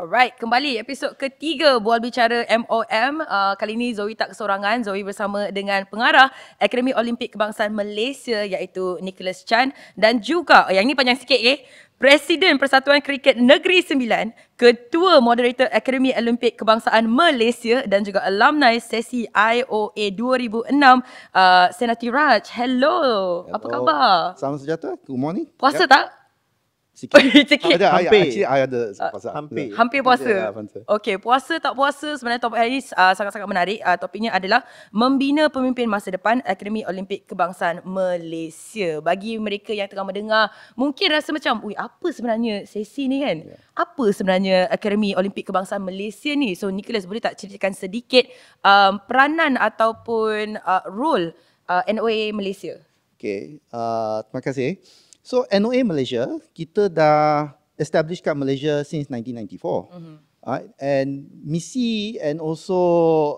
Alright, kembali episod ketiga Bual Bicara MOM. Kali ini Zoe tak kesorangan. Zoe bersama dengan pengarah Akademi Olimpik Kebangsaan Malaysia iaitu Nicholas Chan. Dan juga, yang ni panjang sikit Presiden Persatuan Kriket Negeri Sembilan, Ketua Moderator Akademi Olimpik Kebangsaan Malaysia dan juga alumni sesi IOA 2006, Senati Raj. Hello. Apa khabar? Salam sejahtera. Good morning. Puasa tak? Sikit. Sikit. Hampir. I ada puasa. Hampir puasa. Ya, Okey, puasa tak puasa, sebenarnya topik hari ini sangat-sangat menarik. Topiknya adalah membina pemimpin masa depan Akademi Olimpik Kebangsaan Malaysia. Bagi mereka yang tengah mendengar, mungkin rasa macam, apa sebenarnya sesi ni kan? Yeah. Apa sebenarnya Akademi Olimpik Kebangsaan Malaysia ni? So Nicholas, boleh tak ceritakan sedikit peranan ataupun role NOA Malaysia? Okay, terima kasih. So NOA Malaysia, kita dah establish kat Malaysia since 1994. Right? And misi and also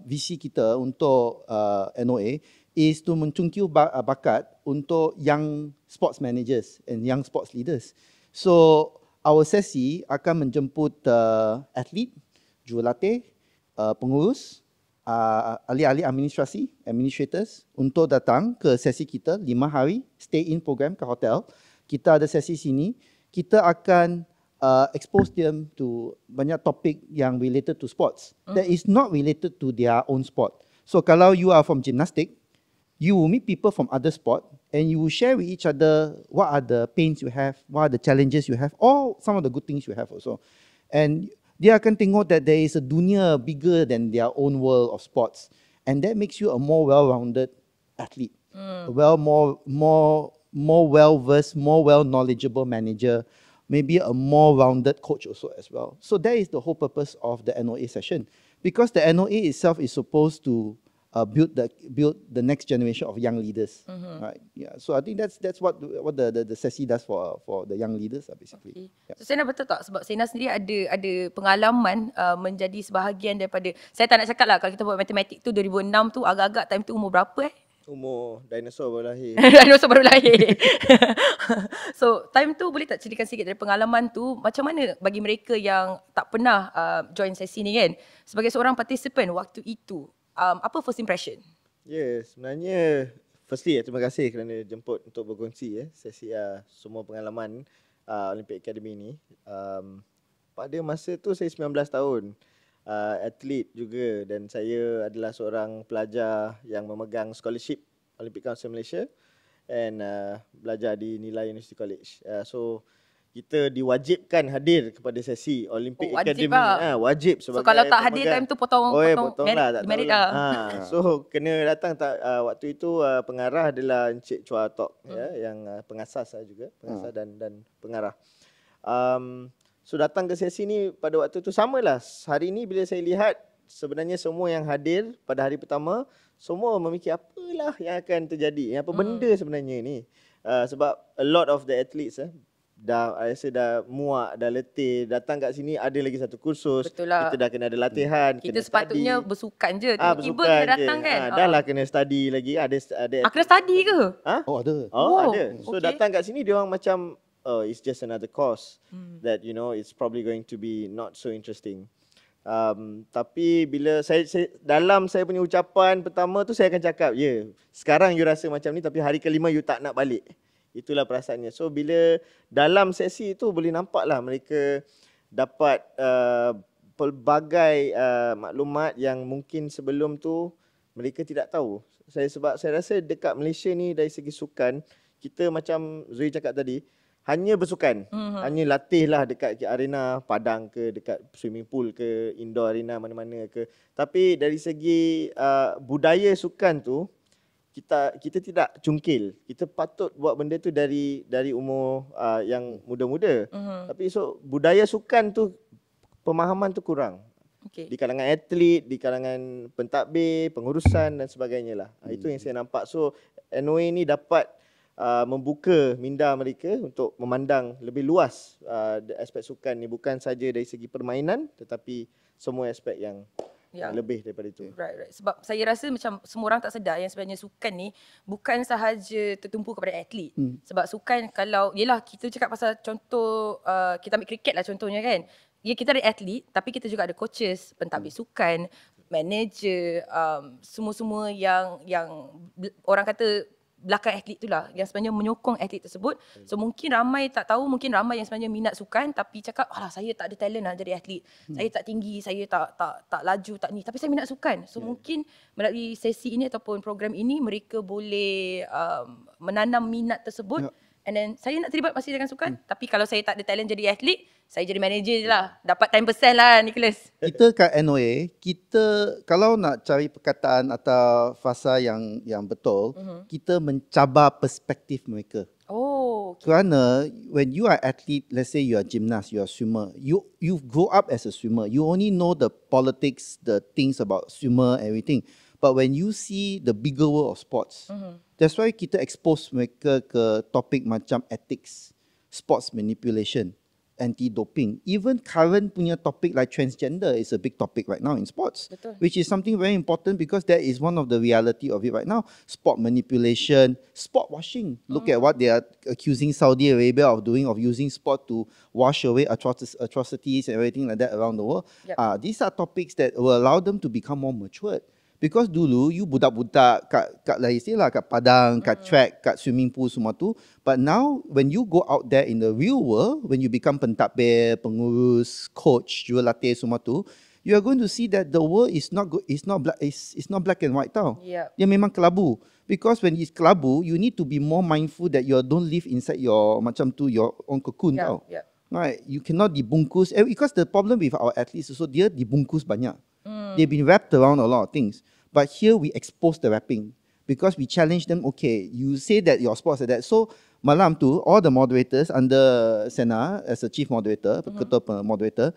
visi kita untuk NOA is to mencungkil bakat untuk young sports managers and young sports leaders. So our sesi akan menjemput atlet, jurulatih, pengurus, ahli-ahli administrators untuk datang ke sesi kita 5 hari stay in program ke hotel. Kita ada sesi sini, kita akan expose them to banyak topik yang related to sports that is not related to their own sport. So kalau you are from gymnastic, you will meet people from other sport and you will share with each other what are the pains you have, what are the challenges you have, or some of the good things you have also. And dia akan tengok that there is a dunia bigger than their own world of sports, and that makes you a more well-rounded athlete, more well-versed, more well-knowledgeable manager, maybe a more rounded coach also as well. So that is the whole purpose of the NOA session, because the NOA itself is supposed to build the next generation of young leaders, right? Yeah. So I think that's what the sesi does for the young leaders basically. Okay. Yeah. So Sena, betul tak sebab Sena sendiri ada pengalaman menjadi sebahagian daripada, saya tak nak cakap lah kalau kita buat matematik tu 2006 tu agak-agak time tu umur berapa Umur dinosaur baru lahir. Dinosaur baru lahir. So time tu boleh tak ceritakan sikit dari pengalaman tu, macam mana bagi mereka yang tak pernah join sesi ni kan, sebagai seorang participant waktu itu, apa first impression? Sebenarnya firstly terima kasih kerana jemput untuk berkongsi sesi semua pengalaman Olympic Academy ni. Pada masa tu saya 19 tahun, atlet juga, dan saya adalah seorang pelajar yang memegang scholarship Olympic Council Malaysia and belajar di Nilai University College. So kita diwajibkan hadir kepada sesi Olympic Academy. Wajib sebagai so kalau tak hadir time tu potong merit lah. So kena datang waktu itu pengarah adalah Encik Chua Tok yang pengasas juga, pengasas dan pengarah. So datang ke sesi ni pada waktu tu samalah. Hari ni bila saya lihat, sebenarnya semua yang hadir pada hari pertama semua memikir apalah yang akan terjadi, apa benda sebenarnya ni. Sebab a lot of the athletes rasa dah muak, dah letih, datang kat sini ada lagi satu kursus. Betul lah. Kita dah kena ada latihan, kita kena sepatutnya study. Bersukan je, tiba-tiba kena datang kan. Dah lah kena study lagi, ada kena study ke? Oh ada. Ada. So datang kat sini dia orang macam it's just another course that it's probably going to be not so interesting. Tapi bila saya dalam saya punya ucapan pertama tu saya akan cakap, sekarang you rasa macam ni tapi hari kelima you tak nak balik. Itulah perasaannya. So bila dalam sesi tu boleh nampaklah mereka dapat pelbagai maklumat yang mungkin sebelum tu mereka tidak tahu. Sebab saya rasa dekat Malaysia ni dari segi sukan, kita macam Zoe cakap tadi, hanya bersukan, hanya latih lah dekat arena padang ke, dekat swimming pool ke, indoor arena mana-mana ke. Tapi dari segi budaya sukan tu, kita tidak cungkil. Kita patut buat benda tu dari umur yang muda-muda. Tapi budaya sukan tu, pemahaman tu kurang. Di kalangan atlet, di kalangan pentadbir, pengurusan dan sebagainya lah. Itu yang saya nampak. So NOA ni dapat membuka minda mereka untuk memandang lebih luas aspek sukan ni, bukan saja dari segi permainan tetapi semua aspek yang lebih daripada itu. Right. Sebab saya rasa macam semua orang tak sedar yang sebenarnya sukan ni bukan sahaja tertumpu kepada atlet. Sebab sukan, kalau yelah kita cakap pasal contoh, kita ambil kriket lah contohnya kan. ya kita ada atlet tapi kita juga ada coaches, pentadbir sukan, manager, semua-semua yang orang kata belakang atlet tu lah yang sebenarnya menyokong atlet tersebut. So mungkin ramai tak tahu, mungkin ramai yang sebenarnya minat sukan tapi cakap alah saya tak ada talent nak jadi atlet. Saya tak tinggi, saya tak laju, tak ni, tapi saya minat sukan. So mungkin melalui sesi ini ataupun program ini mereka boleh menanam minat tersebut. And then saya nak terlibat masih dengan sukan, tapi kalau saya tak ada talent jadi atlet, saya jadi manager je lah. Dapat 10% lah Nicholas. Kita kat NOA, kita kalau nak cari perkataan atau fasa yang betul, kita mencabar perspektif mereka. Oh, okay. Kerana when you are athlete, let's say you are gymnast, you are swimmer, you grow up as a swimmer, you only know the politics, the things about swimmer, everything. But when you see the bigger world of sports, that's why kita expose mereka ke topik macam ethics, sports manipulation, anti-doping. Even current punya topic like transgender is a big topic right now in sports. Betul. Which is something very important because that is one of the reality of it right now. Sport manipulation, sport washing. Look at what they are accusing Saudi Arabia of doing, of using sport to wash away atrocities and everything like that around the world. Yep. These are topics that will allow them to become more matured. Because dulu you budak-budak kat lah istilah kat padang, kat track, kat swimming pool semua tu. But now when you go out there in the real world, when you become pentadbir, pengurus, coach, jurulatih semua tu, you are going to see that the world is not good, it's not black and white tau. Yep. Dia memang kelabu. Because when it's kelabu, you need to be more mindful that you don't live inside your macam tu your own cocoon tau. Yep. Right, you cannot dibungkus. Because the problem with our athletes also, dia dibungkus banyak. They've been wrapped around a lot of things. But here we expose the wrapping because we challenge them, okay, you say that your sports are that. So malam tu, all the moderators under Sena as a chief moderator, ketua moderator,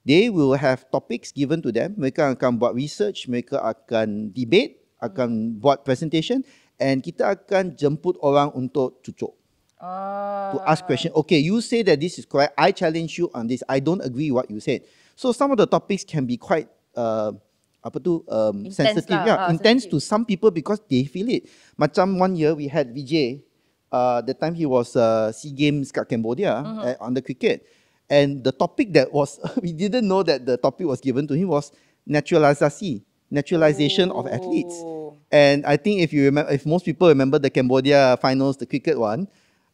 they will have topics given to them. Mereka akan buat research, mereka akan debate, akan buat presentation and kita akan jemput orang untuk cucuk. To ask question. Okay, you say that this is correct. I challenge you on this. I don't agree what you said. So some of the topics can be quite sensitive. Intense to some people because they feel it. Macam one year we had Vijay. The time he was SEA Games kat Cambodia on the cricket. And the topic that was, we didn't know that the topic was given to him was naturalization of athletes. And I think if you remember, if most people remember the Cambodia finals, the cricket one,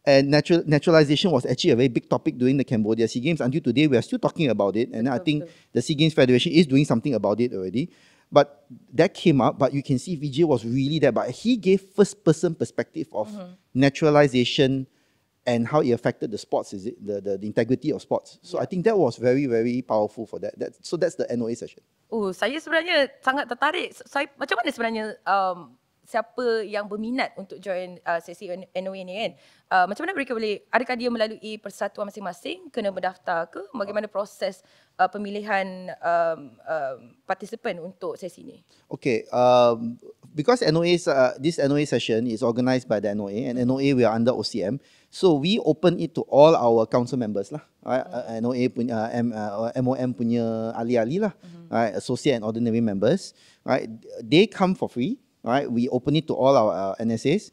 and naturalization was actually a very big topic during the Cambodia SEA Games. Until today, we are still talking about it. And I think the SEA Games Federation is doing something about it already. But that came up, but you can see Vijay was really there. But he gave first-person perspective of naturalization and how it affected the sports, the integrity of sports. So I think that was very, very powerful for that. So that's the NOA session. Saya sebenarnya sangat tertarik. Macam mana sebenarnya siapa yang berminat untuk join sesi NOA ni kan? Macam mana mereka boleh, adakah dia melalui persatuan masing-masing, kena berdaftar ke? Bagaimana proses pemilihan partisipan untuk sesi ni? Okay, because this NOA session is organised by the NOA and NOA we are under OCM. So we open it to all our council members lah. Right? NOA punya, MOM punya ahli-ahli lah. Right? Associate and ordinary members. Right? They come for free. Right, we open it to all our NSAs.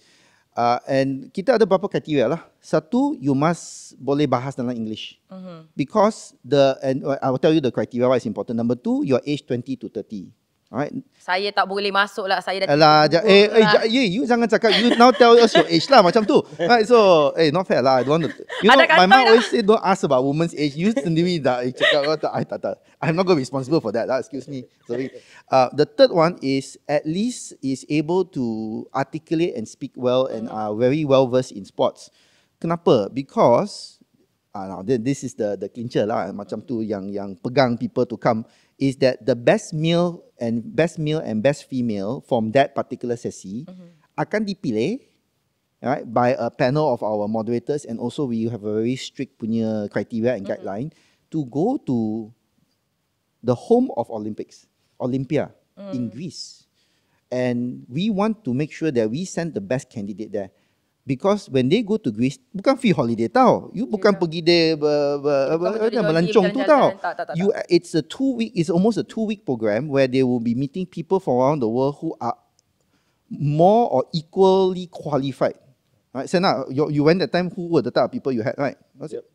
And kita ada beberapa kriteria lah. Satu, you must boleh bahas dalam English. Because I will tell you the criteria why it's important. Number two, your age 20 to 30. Alright. Saya tak boleh masuk lah. Saya dah you jangan cakap. You now tell us your age lah macam tu. Right, so not fair lah. I don't want to. You know, my mom always say don't ask about women's age. You sendiri dah cakap tak. I'm not going to be responsible for that. Excuse me. Sorry. The third one is at least is able to articulate and speak well and are very well versed in sports. Kenapa? Because this is the clincher lah. Macam tu yang pegang people to come. Is that the best male and best female from that particular sesi akan dipilih, right, by a panel of our moderators, and also we have a very strict punya criteria and guideline to go to the home of Olympics, Olympia in Greece. And we want to make sure that we send the best candidate there. Because when they go to Greece, bukan free holiday tau. You bukan pergi dia melancong tu tau. It's almost a 2-week program where they will be meeting people from around the world who are more or equally qualified. Right, Sena, you went that time. Who were the type of people you had, right? Yep.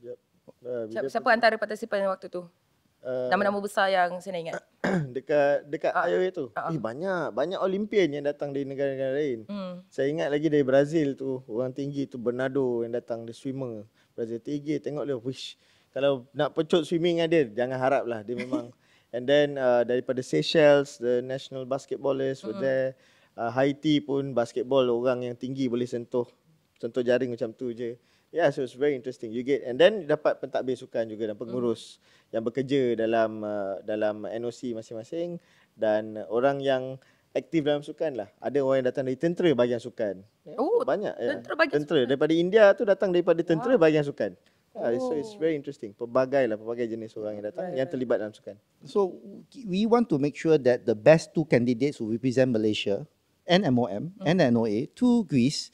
Siapa antara partisipan waktu tu? Nama-nama besar yang saya nak ingat. dekat IOA tu. Banyak Olympian yang datang dari negara-negara lain. Saya ingat lagi dari Brazil tu, orang tinggi tu Bernardo yang datang, dia swimmer. Brazil tinggi, tengok dia, wish. Kalau nak pecut swimming dengan dia, jangan harap lah, dia memang. And then daripada Seychelles, the national basketballers were there. Haiti pun basketball, orang yang tinggi boleh sentuh jaring macam tu je. Yeah, so it's very interesting. You get, and then dapat pentadbir sukan juga dan pengurus yang bekerja dalam NOC masing-masing, dan orang yang aktif dalam sukan lah. Ada orang yang datang dari tentera bahagian sukan. Banyak ya. Tentera daripada India tu datang daripada tentera bahagian sukan. So it's very interesting. Pelbagai jenis orang yang datang yang terlibat dalam sukan. So we want to make sure that the best 2 candidates who represent Malaysia and MOM and NOA to Greece,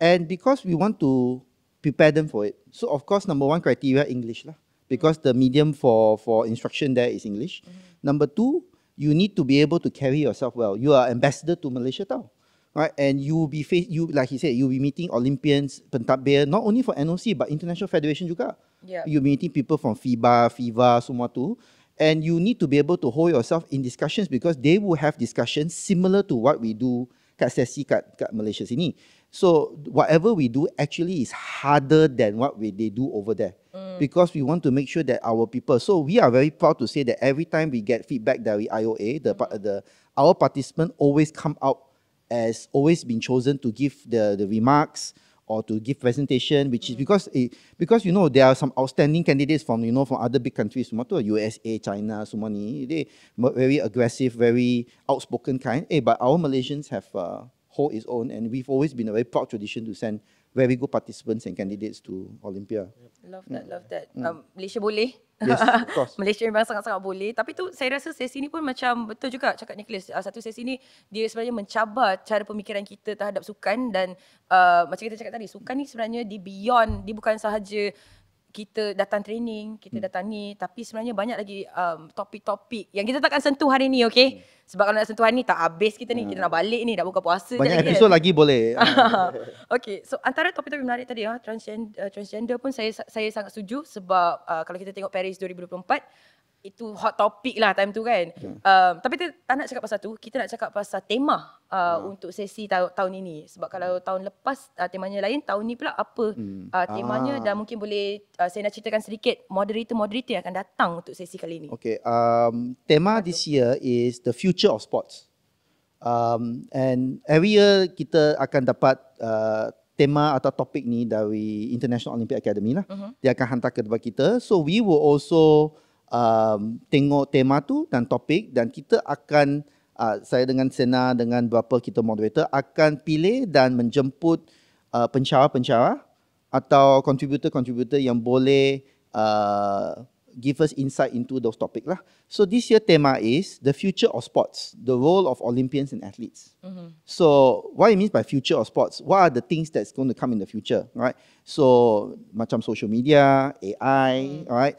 and because we want to prepare them for it. So of course, number 1 criteria, English lah, because the medium for instruction there is English. Number 2, you need to be able to carry yourself well. You are ambassador to Malaysia tau. Right, and you will be like he said, you'll be meeting Olympians, pentadbir, not only for NOC but international federation juga. You'll be meeting people from FIBA, semua tu, and you need to be able to hold yourself in discussions because they will have discussions similar to what we do kat sesi kat Malaysia sini. So whatever we do actually is harder than what they do over there, because we want to make sure that our people. So we are very proud to say that every time we get feedback dari IOA, our participants always come out as always been chosen to give the remarks or to give presentation, which is because you know there are some outstanding candidates from from other big countries, semua tu, USA, China, semua ni, they very aggressive, very outspoken kind. But our Malaysians have hold its own, and we've always been a very proud tradition to send very good participants and candidates to Olympia. Love that. Malaysia boleh. Yes, of course. Malaysia memang sangat-sangat boleh. Tapi tu saya rasa sesi ni pun macam betul juga cakap Nicholas. Satu sesi ni dia sebenarnya mencabar cara pemikiran kita terhadap sukan, dan macam kita cakap tadi, sukan ni sebenarnya dia beyond, dia bukan sahaja kita datang training, kita datang ni, tapi sebenarnya banyak lagi topik-topik yang kita takkan sentuh hari ni, okay? Sebab kalau nak sentuh hari ni tak habis kita ni, kita nak balik ni, dah buka puasa je banyak lagi. episod lagi boleh. Okay, so antara topik-topik menarik tadi, transgender pun saya sangat setuju, sebab kalau kita tengok Paris 2024, itu hot topic lah time tu kan. Tapi kita tak nak cakap pasal tu, kita nak cakap pasal tema untuk sesi tahun ini. Sebab kalau tahun lepas temanya lain, tahun ni pula apa temanya, dan mungkin boleh saya nak ceritakan sedikit moderator yang akan datang untuk sesi kali ini. Okay, tema this year is the future of sports. And every year kita akan dapat tema atau topik ni dari International Olympic Academy lah. Dia akan hantar kepada kita. So we will also tengok tema tu dan topik, dan kita akan saya dengan Sena dengan beberapa kita moderator akan pilih dan menjemput pencara-pencara atau contributor yang boleh give us insight into those topic lah. So this year tema is the future of sports, the role of Olympians and athletes. So what it means by future of sports, what are the things that's going to come in the future, right? So macam social media, AI, right?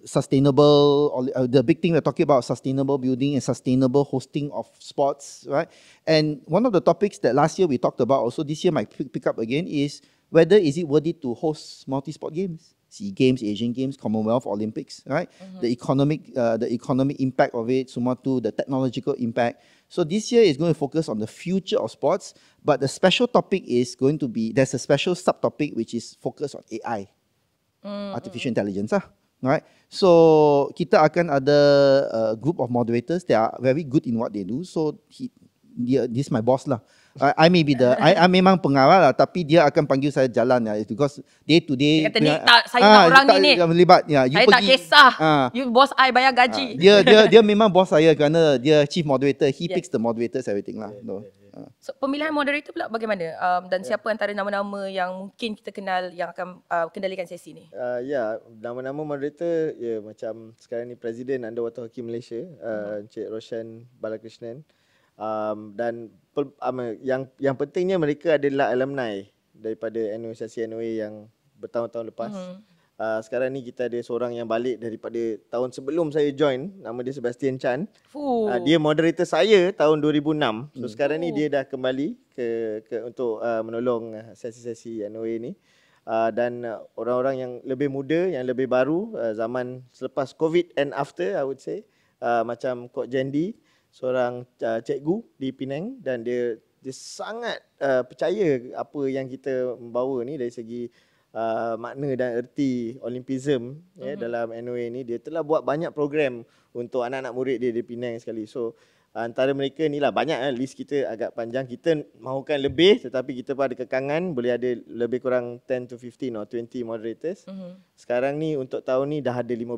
Sustainable, the big thing we're talking about, sustainable building and sustainable hosting of sports, right? And one of the topics that last year we talked about, also this year might pick up again, is whether is it worthy to host multi-sport games, SEA Games, Asian Games, Commonwealth, Olympics, right? The economic impact of it, semua tu, the technological impact. So this year is going to focus on the future of sports, but the special topic is going to be, there's a special subtopic which is focused on AI, artificial intelligence lah. Right, so kita akan ada a group of moderators that are very good in what they do. So this is my boss lah. I may be I memang pengarah lah, tapi dia akan panggil saya jalan lah, because day to day. Dia kata ni tak, saya nak orang ni. Terlibat, ya. Saya tak kisah. You boss I bayar gaji. Dia memang boss saya kerana dia chief moderator. He picks the moderators everything lah. So pemilihan moderator pula bagaimana? Dan siapa antara nama-nama yang mungkin kita kenal yang akan kendalikan sesi ni? Nama-nama moderator macam sekarang ni Presiden Underwater Hockey Malaysia, Encik Roshan Balakrishnan. Dan yang pentingnya mereka adalah alumni daripada organisasi NOA yang bertahun-tahun lepas. Sekarang ni kita ada seorang yang balik daripada tahun sebelum saya join, nama dia Sebastian Chan. Dia moderator saya tahun 2006. So sekarang ni dia dah kembali ke untuk menolong sesi-sesi NOA ni. dan orang-orang yang lebih muda, yang lebih baru, zaman selepas COVID and after, I would say, macam Kok Jendi, seorang cikgu di Penang, dan dia sangat percaya apa yang kita membawa ni dari segi makna dan erti Olympism dalam NOA ni. Dia telah buat banyak program untuk anak-anak murid dia di Penang sekali. So antara mereka ni lah, banyak list kita agak panjang. Kita mahukan lebih, tetapi kita pun ada kekangan, boleh ada lebih kurang 10 to 15 or 20 moderators. Sekarang ni untuk tahun ni dah ada 15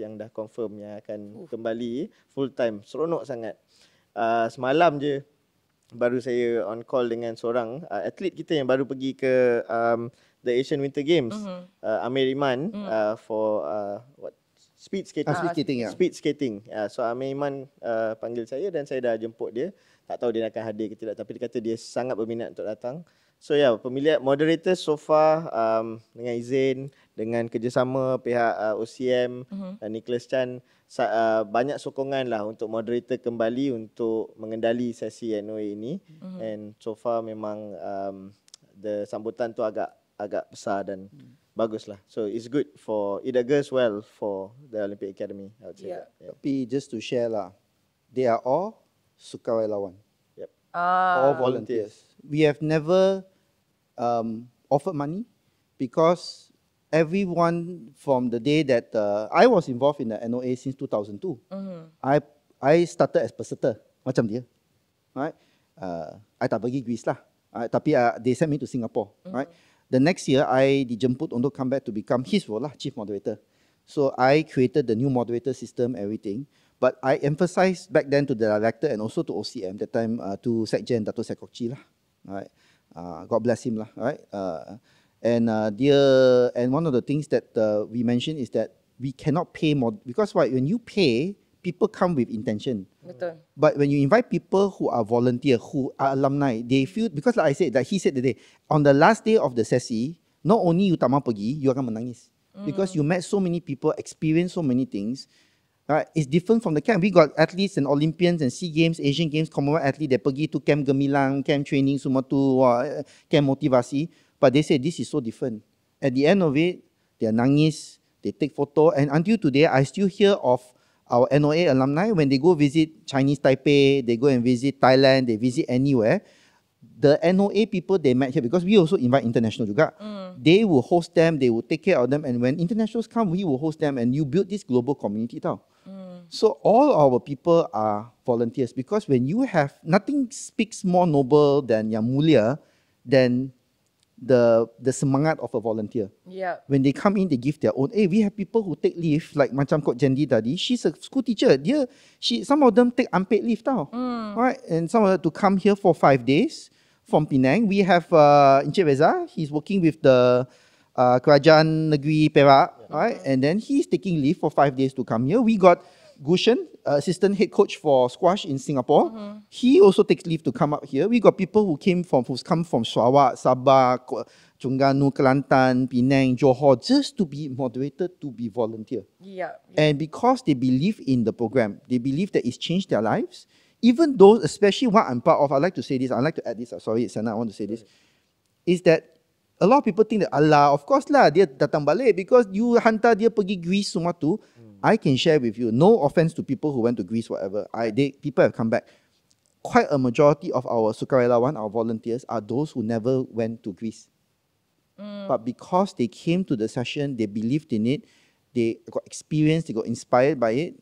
yang dah confirm yang akan kembali full time. Seronok sangat. Semalam je baru saya on call dengan seorang atlet kita yang baru pergi ke the Asian Winter Games, Amir Iman, for speed skating. Speed skating, ya. Speed skating. So Amir Iman panggil saya dan saya dah jemput dia. Tak tahu dia akan hadir ke tidak, tapi dia kata dia sangat berminat untuk datang. So pemilihan moderator so far dengan izin, dengan kerjasama pihak OCM dan Nicholas Chan, banyak sokongan lah untuk moderator kembali untuk mengendali sesi NOA ini. And so far memang the sambutan tu agak besar dan bagus lah. So it's good for, it augurs well for the Olympic Academy, I would say. Yeah. Tapi just to share lah, they are all sukarelawan. Yep. All volunteers. We have never offered money because everyone from the day that I was involved in the NOA since 2002. I started as peserta, macam dia. Right? I tak pergi Greece lah. Tapi they sent me to Singapore. Right? The next year, I dijemput untuk come back to become his role lah, chief moderator. So I created the new moderator system, everything. But I emphasized back then to the director and also to OCM, that time to Sekjen Dato' Sekokchi lah. Right? God bless him lah. Right? And one of the things that we mentioned is that we cannot pay more, because when you pay, people come with intention. Betul. But when you invite people who are volunteer, who are alumni, they feel, because like I said, like he said today, on the last day of the sesi, not only you tak mahu pergi, you akan menangis. Because you met so many people, experienced so many things. Right? It's different from the camp. We got athletes and Olympians and SEA Games, Asian Games, Commonwealth athletes, they pergi to camp Gemilang, camp training, semua tu, camp motivasi. But they say this is so different. At the end of it, they are nangis, they take photo, and until today, I still hear of our NOA alumni, when they go visit Chinese Taipei, they go and visit Thailand, they visit anywhere, the NOA people they met here, because we also invite international juga, they will host them, they will take care of them, and when internationals come, we will host them, and you build this global community tau. So all our people are volunteers, because when you have, nothing speaks more noble than yang mulia than the semangat of a volunteer. Yeah. When they come in, they give their own. We have people who take leave, like macam Kok Jendi tadi. She's a school teacher. Some of them take unpaid leave tau. Right? And some of them to come here for 5 days from Penang. We have Encik Reza. He's working with the Kerajaan Negeri Perak. Right? And then he's taking leave for 5 days to come here. We got Gushen, assistant head coach for squash in Singapore. He also takes leave to come up here. We got people who's come from Sarawak, Sabah, Terengganu, Kelantan, Penang, Johor, just to be moderated, to be volunteer. Yeah. And because they believe in the program, they believe that it's changed their lives. Even those, especially what I'm part of, I like to say this, I like to add this, sorry Sana, I want to say this, is that a lot of people think that, Allah, of course lah, dia datang balik because you hantar dia pergi Greece semua tu. I can share with you, no offense to people who went to Greece, whatever. People have come back. Quite a majority of our sukarelawan, our volunteers, are those who never went to Greece. But because they came to the session, they believed in it, they got experience, they got inspired by it,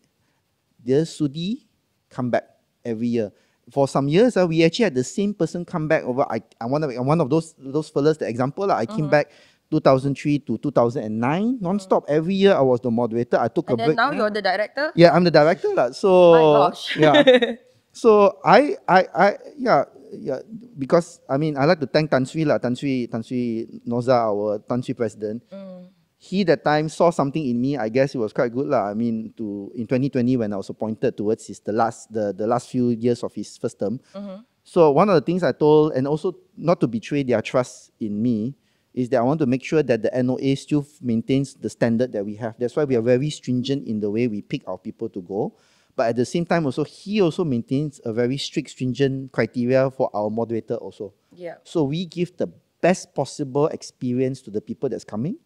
their sudi come back every year. For some years, we actually had the same person come back over. One of those fellas, the example, I came back 2003 to 2009, non-stop. Every year I was the moderator. I took a break. And then now you're the director? Yeah, I'm the director. So, my gosh. Yeah. So because I like to thank Tan Sri Noza, our Tan Sri president. He that time saw something in me. I guess it was quite good lah. In 2020 when I was appointed towards the last few years of his first term. So one of the things I told, and also not to betray their trust in me, is that I want to make sure that the NOA still maintains the standard that we have. That's why we are very stringent in the way we pick our people to go. But at the same time also, he also maintains a very strict, stringent criteria for our moderator also. Yeah. So we give the best possible experience to the people that's coming.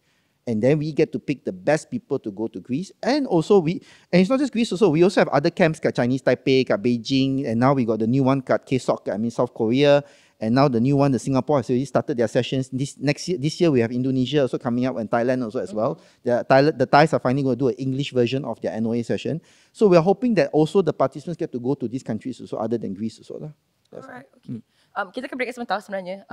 And then we get to pick the best people to go to Greece. And also and it's not just Greece also, we also have other camps kat Chinese Taipei, kat Beijing, and now we got the new one kat KSOC, South Korea. And now the new one, the Singapore has already started their sessions. This year we have Indonesia also coming up, and Thailand also as well. The Thais are finally going to do an English version of their NOA session. So we are hoping that also the participants get to go to these countries also, other than Greece also lah. Alright, okay. Kita akan break sebentar sebenarnya.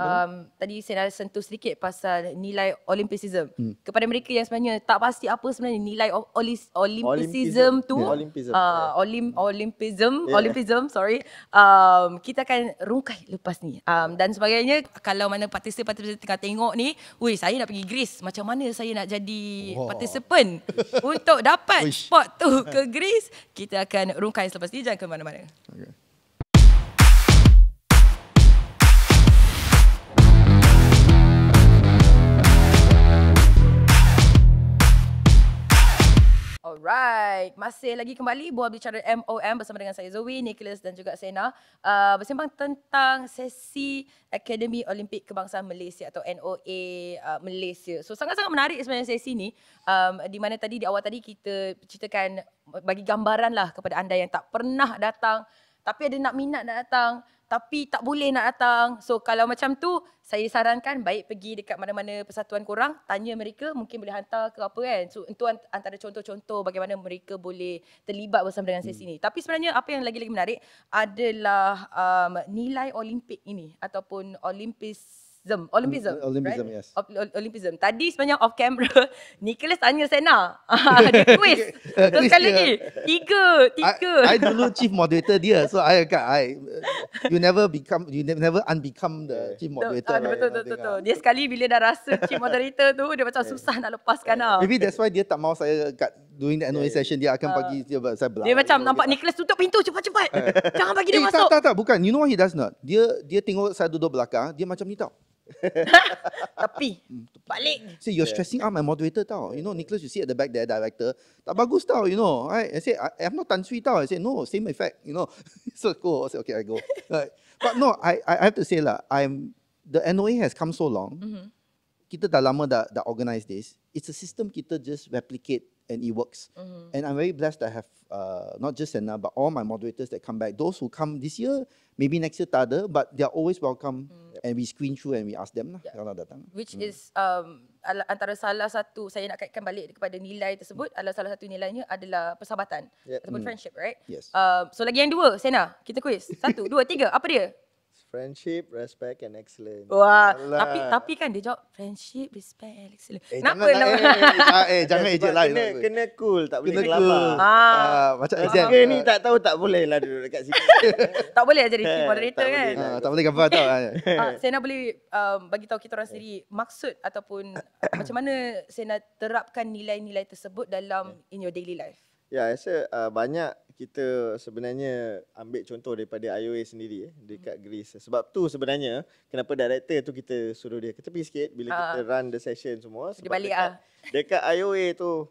Tadi saya dah sentuh sedikit pasal nilai Olympicism. Kepada mereka yang sebenarnya tak pasti apa sebenarnya nilai Olympicism tu. Olympism, sorry. Kita akan rungkai lepas ni. Dan sebagainya, kalau mana participant tengah tengok ni, weh, saya nak pergi Greece. Macam mana saya nak jadi participant untuk dapat spot tu ke Greece? Kita akan rungkai selepas ni. Jangan ke mana-mana. Okay. Alright, masih lagi kembali buat bicara MOM bersama dengan saya Zoe, Nicholas dan juga Sena, bersembang tentang sesi Akademi Olimpik Kebangsaan Malaysia atau NOA Malaysia. So sangat-sangat menarik sebenarnya sesi ni, di mana tadi di awal tadi kita ceritakan, bagi gambaran lah kepada anda yang tak pernah datang tapi ada nak minat nak datang tapi tak boleh nak datang. So kalau macam tu, saya sarankan baik pergi dekat mana-mana persatuan korang, tanya mereka, mungkin boleh hantar ke apa kan. So itu antara contoh-contoh bagaimana mereka boleh terlibat bersama dengan sesi ni. Tapi sebenarnya apa yang lagi-lagi menarik adalah nilai Olimpik ini ataupun Olympism, right? Yes. Olympism. Tadi sebenarnya off camera, Nicholas tanya Sena. Dia quiz. Terus sekali lagi. Tiga. I dulu chief moderator dia. So you never unbecome the chief moderator. Betul. Dia sekali bila dah rasa chief moderator tu, dia macam susah nak lepaskan lah. Maybe that's why dia tak mau saya doing the NOA session. Dia akan bagi saya belah. Dia macam nampak Nicholas tutup pintu cepat-cepat. Jangan bagi dia masuk. Tak, bukan. You know what he does not? Dia tengok saya duduk belakang, dia macam ni tau. Tapi balik. Say you're stressing out my moderator tau. You know, Nicholas, you sit at the back there, director. Tak bagus tau, you know. I say I'm not Tan Sri tau. I say no, same effect. You know. So cool. I say okay, I go. Right. But no, I have to say lah, the NOA has come so long. Kita dah lama dah organize this. It's a system kita just replicate and it works. And I'm very blessed to have not just Sena but all my moderators that come back. Those who come this year, maybe next year tak ada, but they're always welcome. And we screen through and we ask them lah kalau datang. Which is antara salah satu, saya nak kaitkan balik kepada nilai tersebut, adalah salah satu nilainya adalah persahabatan ataupun friendship, right? Yes. So lagi yang dua, Sena, kita quiz. 1, 2, 3, apa dia? Friendship, respect and excellence. Wah, tapi kan dia jawab friendship, respect and excellence. Kenapa? Jangan ejek lah. Kena cool, tak boleh Kena cool. Macam Jaga ni tak tahu, tak boleh lah duduk dekat sini. Tak boleh jadi team moderator kan? Tak boleh gambar tau. Sena boleh bagi tahu kita orang sendiri maksud ataupun macam mana Sena terapkan nilai-nilai tersebut dalam in your daily life? Ya, saya rasa banyak kita sebenarnya ambil contoh daripada IOA sendiri dekat Greece. Sebab tu sebenarnya kenapa director tu kita suruh dia ke tepi sikit bila kita run the session semua. Dia balik dekat IOA tu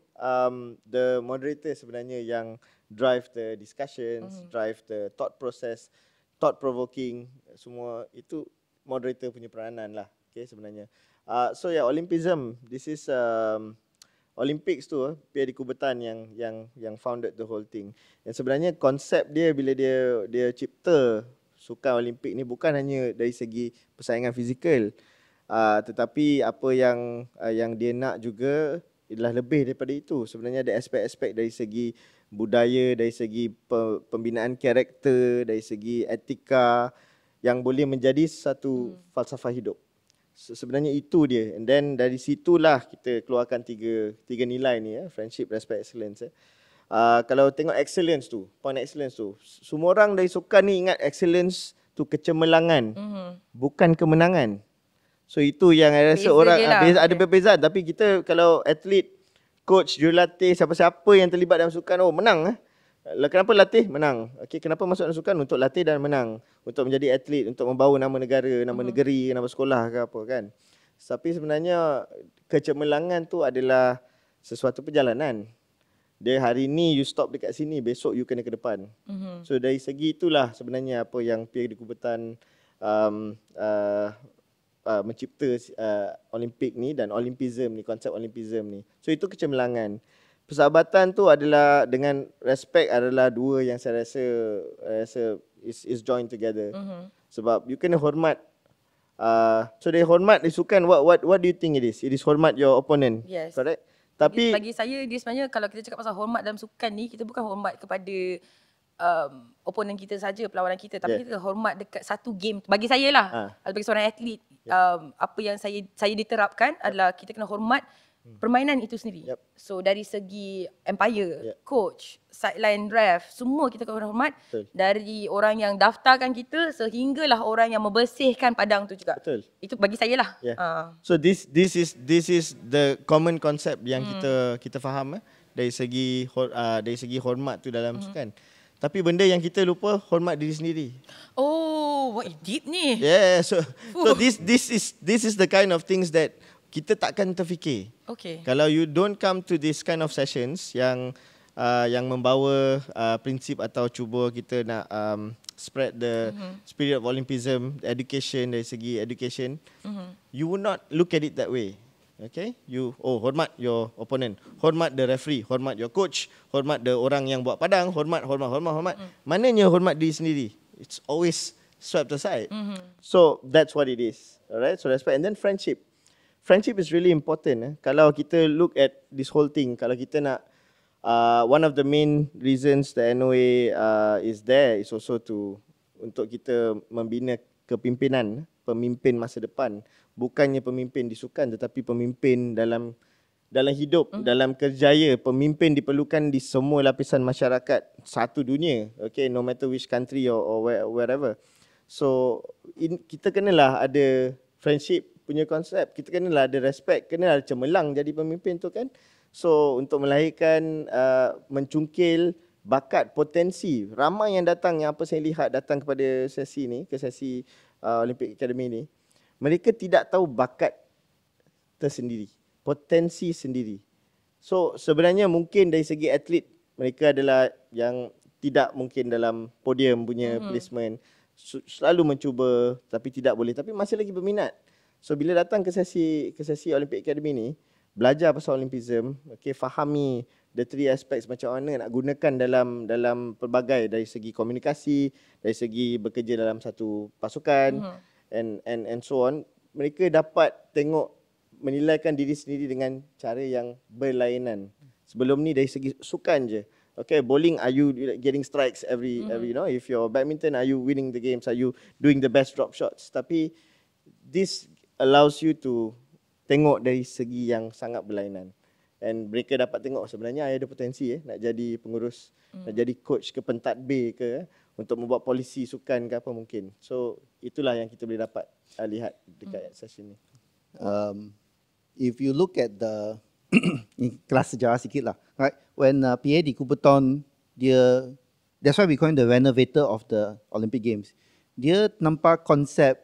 the moderator sebenarnya yang drive the discussions, drive the thought process, thought provoking, semua itu moderator punya peranan lah. Okay, sebenarnya. So Olympism, this is Olympics tu Pierre de Coubertin yang founded the whole thing. Dan sebenarnya konsep dia bila dia cipta sukan Olimpik ni bukan hanya dari segi persaingan fizikal, tetapi apa yang dia nak juga adalah lebih daripada itu. Sebenarnya ada aspek-aspek dari segi budaya, dari segi pembinaan karakter, dari segi etika yang boleh menjadi satu falsafah hidup. Sebenarnya itu dia. And then dari situlah kita keluarkan tiga nilai ni, friendship, respect, excellence. Kalau tengok excellence tu, point excellence tu, semua orang dari sukan ni ingat excellence tu kecemerlangan, bukan kemenangan. So itu yang saya rasa orang ada perbezaan. Tapi kita kalau atlet, coach, jurulatih, siapa-siapa yang terlibat dalam sukan, menang. Kenapa latih? Menang. Okay, kenapa masuk dalam sukan? Untuk latih dan menang. Untuk menjadi atlet, untuk membawa nama negara, nama negeri, nama sekolah ke apa kan. Tapi sebenarnya kecemerlangan tu adalah sesuatu perjalanan. Dia hari ni you stop dekat sini, besok you kena ke depan. So dari segi itulah sebenarnya apa yang Pierre de Coubertin mencipta Olimpik ni dan Olympism ni, konsep Olympism ni. So itu kecemerlangan. Persahabatan tu adalah dengan respect adalah dua yang saya rasa is joined together. Sebab you kena hormat. So dia hormat di sukan. What do you think it is? It is hormat your opponent. Yes. Correct? Tapi bagi saya dia sebenarnya kalau kita cakap pasal hormat dalam sukan ni, kita bukan hormat kepada opponent kita saja, perlawanan kita, tapi kita hormat dekat satu game. Bagi saya lah, sebagai seorang atlet, apa yang saya diterapkan adalah kita kena hormat permainan itu sendiri. So dari segi umpire, coach, sideline ref, semua kita kena hormat. Betul. Dari orang yang daftarkan kita sehinggalah orang yang membersihkan padang tu juga. Betul. Itu bagi saya lah. So this is the common concept yang kita faham dari segi hormat tu dalam sukan. Tapi benda yang kita lupa, hormat diri sendiri. Oh, what deep ni. Yeah, so this is the kind of things that kita takkan terfikir. Okay. Kalau you don't come to this kind of sessions yang membawa prinsip atau cuba kita nak spread the spirit of Olympism, education, dari segi education, you would not look at it that way. Okay, you hormat your opponent, hormat the referee, hormat your coach, hormat the orang yang buat padang, hormat. Mananya hormat diri sendiri? It's always swept aside. So that's what it is. Alright, so respect. And then friendship. Friendship is really important. Kalau kita look at this whole thing, kalau kita nak, one of the main reasons the NOA is there is also untuk kita membina kepimpinan, pemimpin masa depan. Bukannya pemimpin di sukan, tetapi pemimpin dalam hidup, dalam kerjaya. Pemimpin diperlukan di semua lapisan masyarakat satu dunia. Okay, no matter which country or wherever. So kita kenalah ada friendship punya konsep. Kita kenalah ada respect, kenalah ada cemerlang jadi pemimpin tu kan. So untuk melahirkan mencungkil bakat, potensi. Ramai yang datang, yang apa saya lihat datang kepada sesi ni, ke sesi Olympic Academy ni. Mereka tidak tahu bakat tersendiri, potensi sendiri. So sebenarnya mungkin dari segi atlet, mereka adalah yang tidak mungkin dalam podium punya placement. Selalu mencuba tapi tidak boleh, tapi masih lagi berminat. So bila datang ke sesi Olympic Academy ni, belajar pasal Olympism, okay, fahami the three aspects macam mana nak gunakan dalam pelbagai, dari segi komunikasi, dari segi bekerja dalam satu pasukan, and so on. Mereka dapat tengok, menilaikan diri sendiri dengan cara yang berlainan. Sebelum ni dari segi sukan je. Okay, bowling, are you getting strikes every if you're badminton, are you winning the games, are you doing the best drop shots? Tapi this allows you to tengok dari segi yang sangat berlainan. And mereka dapat tengok sebenarnya ada potensi nak jadi pengurus, nak jadi coach ke pentadbir ke, untuk membuat polisi sukan ke apa mungkin. So itulah yang kita boleh dapat lihat dekat sesi ni. If you look at the kelas sejarah sikit lah, right? When Pierre de Coubertin, that's why we call him the renovator of the Olympic Games. Dia nampak konsep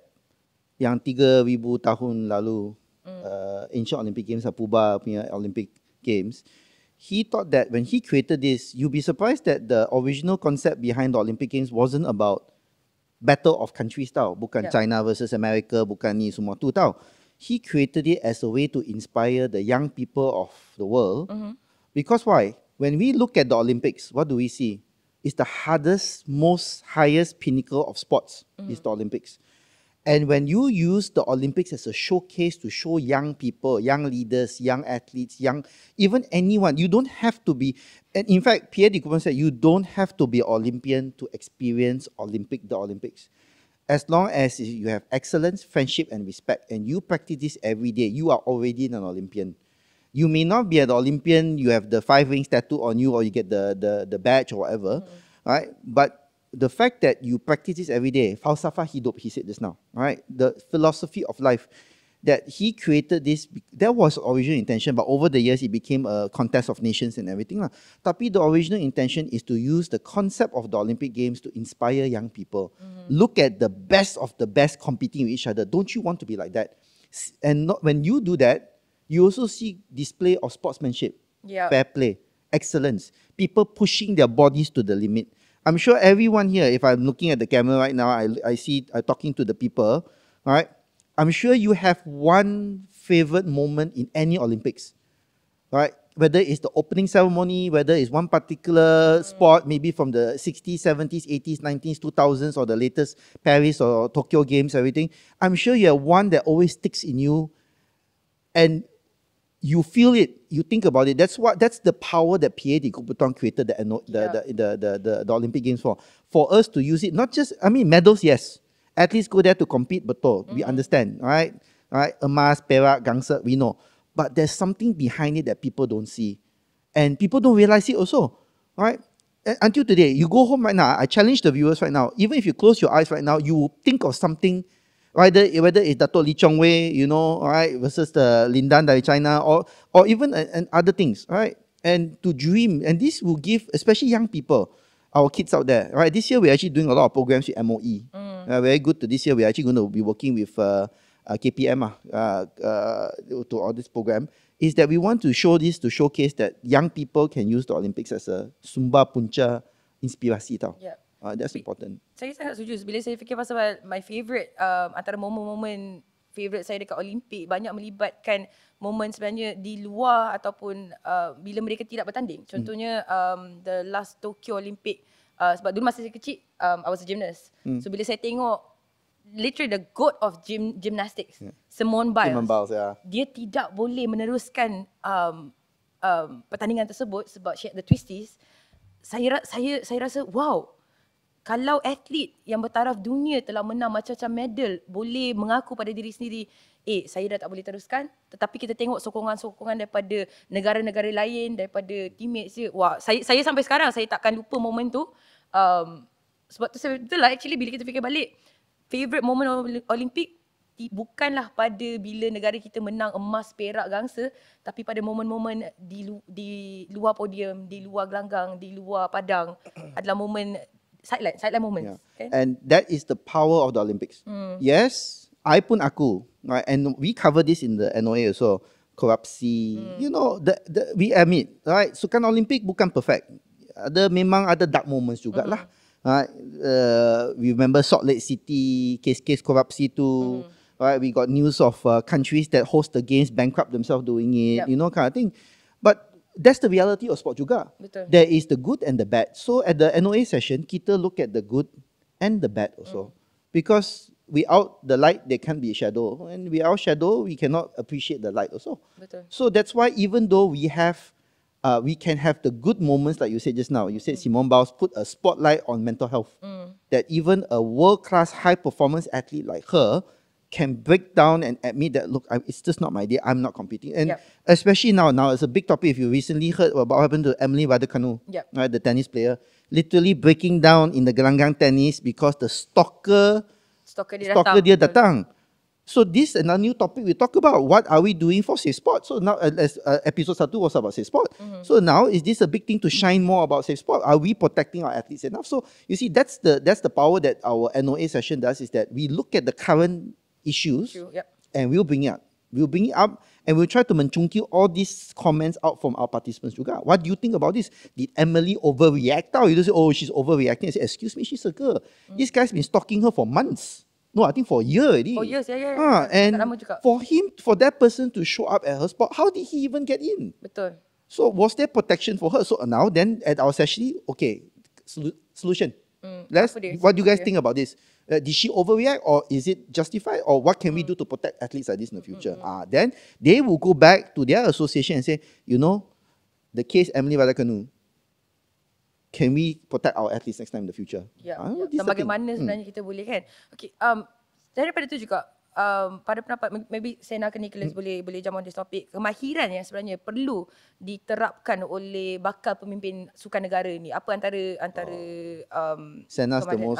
yang 3,000 tahun lalu, ancient Olympic Games, Puba punya Olympic Games. He thought that when he created this, you'll be surprised that the original concept behind the Olympic Games wasn't about battle of countries tau. Bukan China versus America, bukan ni semua tu tau. He created it as a way to inspire the young people of the world. Because why? When we look at the Olympics, what do we see? It's the hardest, most highest pinnacle of sports is the Olympics. And when you use the Olympics as a showcase to show young people, young leaders, young athletes, even anyone, you don't have to be, and in fact, Pierre de Coubertin said, you don't have to be Olympian to experience the Olympics. As long as you have excellence, friendship, and respect, and you practice this every day, you are already an Olympian. You may not be an Olympian, you have the 5 rings tattoo on you, or you get the badge or whatever, right? But the fact that you practice this every day, falsafah hidup, he said just now, right? The philosophy of life, that he created this, that was original intention, but over the years, it became a contest of nations and everything. Tapi the original intention is to use the concept of the Olympic Games to inspire young people. Look at the best of the best competing with each other. Don't you want to be like that? And when you do that, you also see display of sportsmanship, fair play, excellence, people pushing their bodies to the limit. I'm sure everyone here, if I'm looking at the camera right now, I see, I'm talking to the people, all right? I'm sure you have one favorite moment in any Olympics, right? Whether it's the opening ceremony, whether it's one particular sport, maybe from the 60s, 70s, 80s, 90s, 2000s, or the latest Paris or Tokyo Games, everything. I'm sure you have one that always sticks in you, and you feel it, you think about it. That's the power that Pierre de Coubertin created the Olympic Games for us to use it. Not just, I mean, medals, yes. Athletes go there to compete, betul. We understand, right? Right? Emas, perak, gangsa, we know. But there's something behind it that people don't see. And people don't realize it also, right? Until today, you go home right now, I challenge the viewers right now, even if you close your eyes right now, you will think of something, whether it's Dato' Lee Chong Wei, you know, right, versus the Lin Dan dari China, or even and other things, right? And to dream, and this will give, especially young people, our kids out there, right? This year, we're actually doing a lot of programs with MOE. Very good to this year, we're actually going to be working with KPM to all this program, is that we want to show this to showcase that young people can use the Olympics as a sumber punca inspirasi tau. That's important. Saya sangat setuju. Bila saya fikir pasal my favourite, antara momen-momen favourite saya dekat Olimpik, banyak melibatkan momen sebenarnya di luar ataupun bila mereka tidak bertanding. Contohnya the last Tokyo Olympic, sebab dulu masa saya kecil, I was a gymnast. So bila saya tengok literally the goat of gymnastics, Simone Biles, dia tidak boleh meneruskan pertandingan tersebut sebab she had the twisties. Saya rasa wow, kalau atlet yang bertaraf dunia telah menang macam-macam medal boleh mengaku pada diri sendiri, saya dah tak boleh teruskan, tetapi kita tengok sokongan-sokongan daripada negara-negara lain, daripada teammates dia. Wah, saya sampai sekarang saya takkan lupa momen tu. Sebab tu saya betul lah, actually bila kita fikir balik, favorite moment Olimpik bukanlah pada bila negara kita menang emas, perak, gangsa, tapi pada momen-momen di luar podium, di luar gelanggang, di luar padang adalah momen sideline moments. Kan? And that is the power of the Olympics. Yes, I pun aku, right? And we cover this in the NOA also. Korupsi, you know, we admit, right? Sukan Olimpik bukan perfect. Memang ada dark moments jugalah. Right? We remember Salt Lake City, case korupsi tu. Right? We got news of countries that host the games bankrupt themselves doing it, you know, kind of thing. But that's the reality of sport juga. Betul. There is the good and the bad. So at the NOA session, kita look at the good and the bad also. Because without the light, there can't be a shadow. And without shadow, we cannot appreciate the light also. Betul. So that's why even though we can have the good moments like you said just now. You said Simone Biles put a spotlight on mental health. That even a world-class high-performance athlete like her can break down and admit that, look, it's just not my day, I'm not competing. And especially now it's a big topic. If you recently heard about what happened to Emily Raducanu, right, the tennis player, literally breaking down in the gelanggang tennis because the stalker dia datang. So this is another new topic we talk about. What are we doing for safe sport? So now, as episode 1 was about safe sport. So now, is this a big thing to shine more about safe sport? Are we protecting our athletes enough? So you see, that's the power that our NOA session does, is that we look at the current issues and we'll bring it up. We'll bring it up and we'll try to mencungkil all these comments out from our participants juga. What do you think about this? Did Emily overreact? You don't say, oh, she's overreacting. I say, excuse me, she's a girl. This guy's been stalking her for months. No, I think for a year already. For years, yeah. And for that person to show up at her spot, how did he even get in? Betul. So was there protection for her? So now then at our session, okay, solution. What do you guys think about this? Did she overreact, or is it justified, or what can we do to protect athletes like this in the future? Then they will go back to their association and say, you know, the case Emily Raducanu, can we protect our athletes next time in the future? Dan bagaimana sebenarnya kita boleh kan? Okay, daripada tu juga, pada pendapat, maybe Sena ke Nicholas boleh jam on this topic, kemahiran yang sebenarnya perlu diterapkan oleh bakal pemimpin sukan negara ni. Apa antara Sena's the most...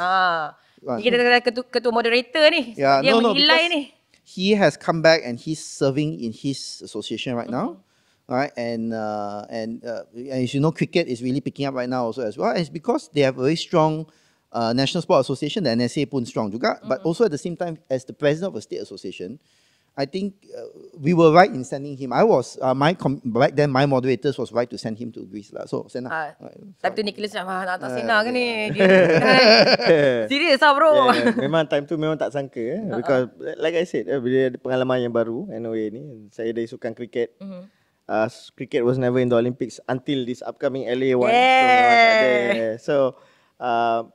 kita ada ketua moderator ni, dia menilai ni. He has come back and he's serving in his association right now. Right, and as you know, cricket is really picking up right now also as well. And it's because they have a very strong National Sport Association, the NSA pun strong juga. But also at the same time, as the president of a state association, I think we were right in sending him. I was back then my moderators was right to send him to Greece lah. So send lah. Tapi tu Nicholas nak hantar Sena ke ni? Dia serius lah bro. Memang time tu memang tak sangka because like I said, bila ada pengalaman yang baru NOA ni, saya dari sukan kriket. Cricket was never in the Olympics until this upcoming LA one. So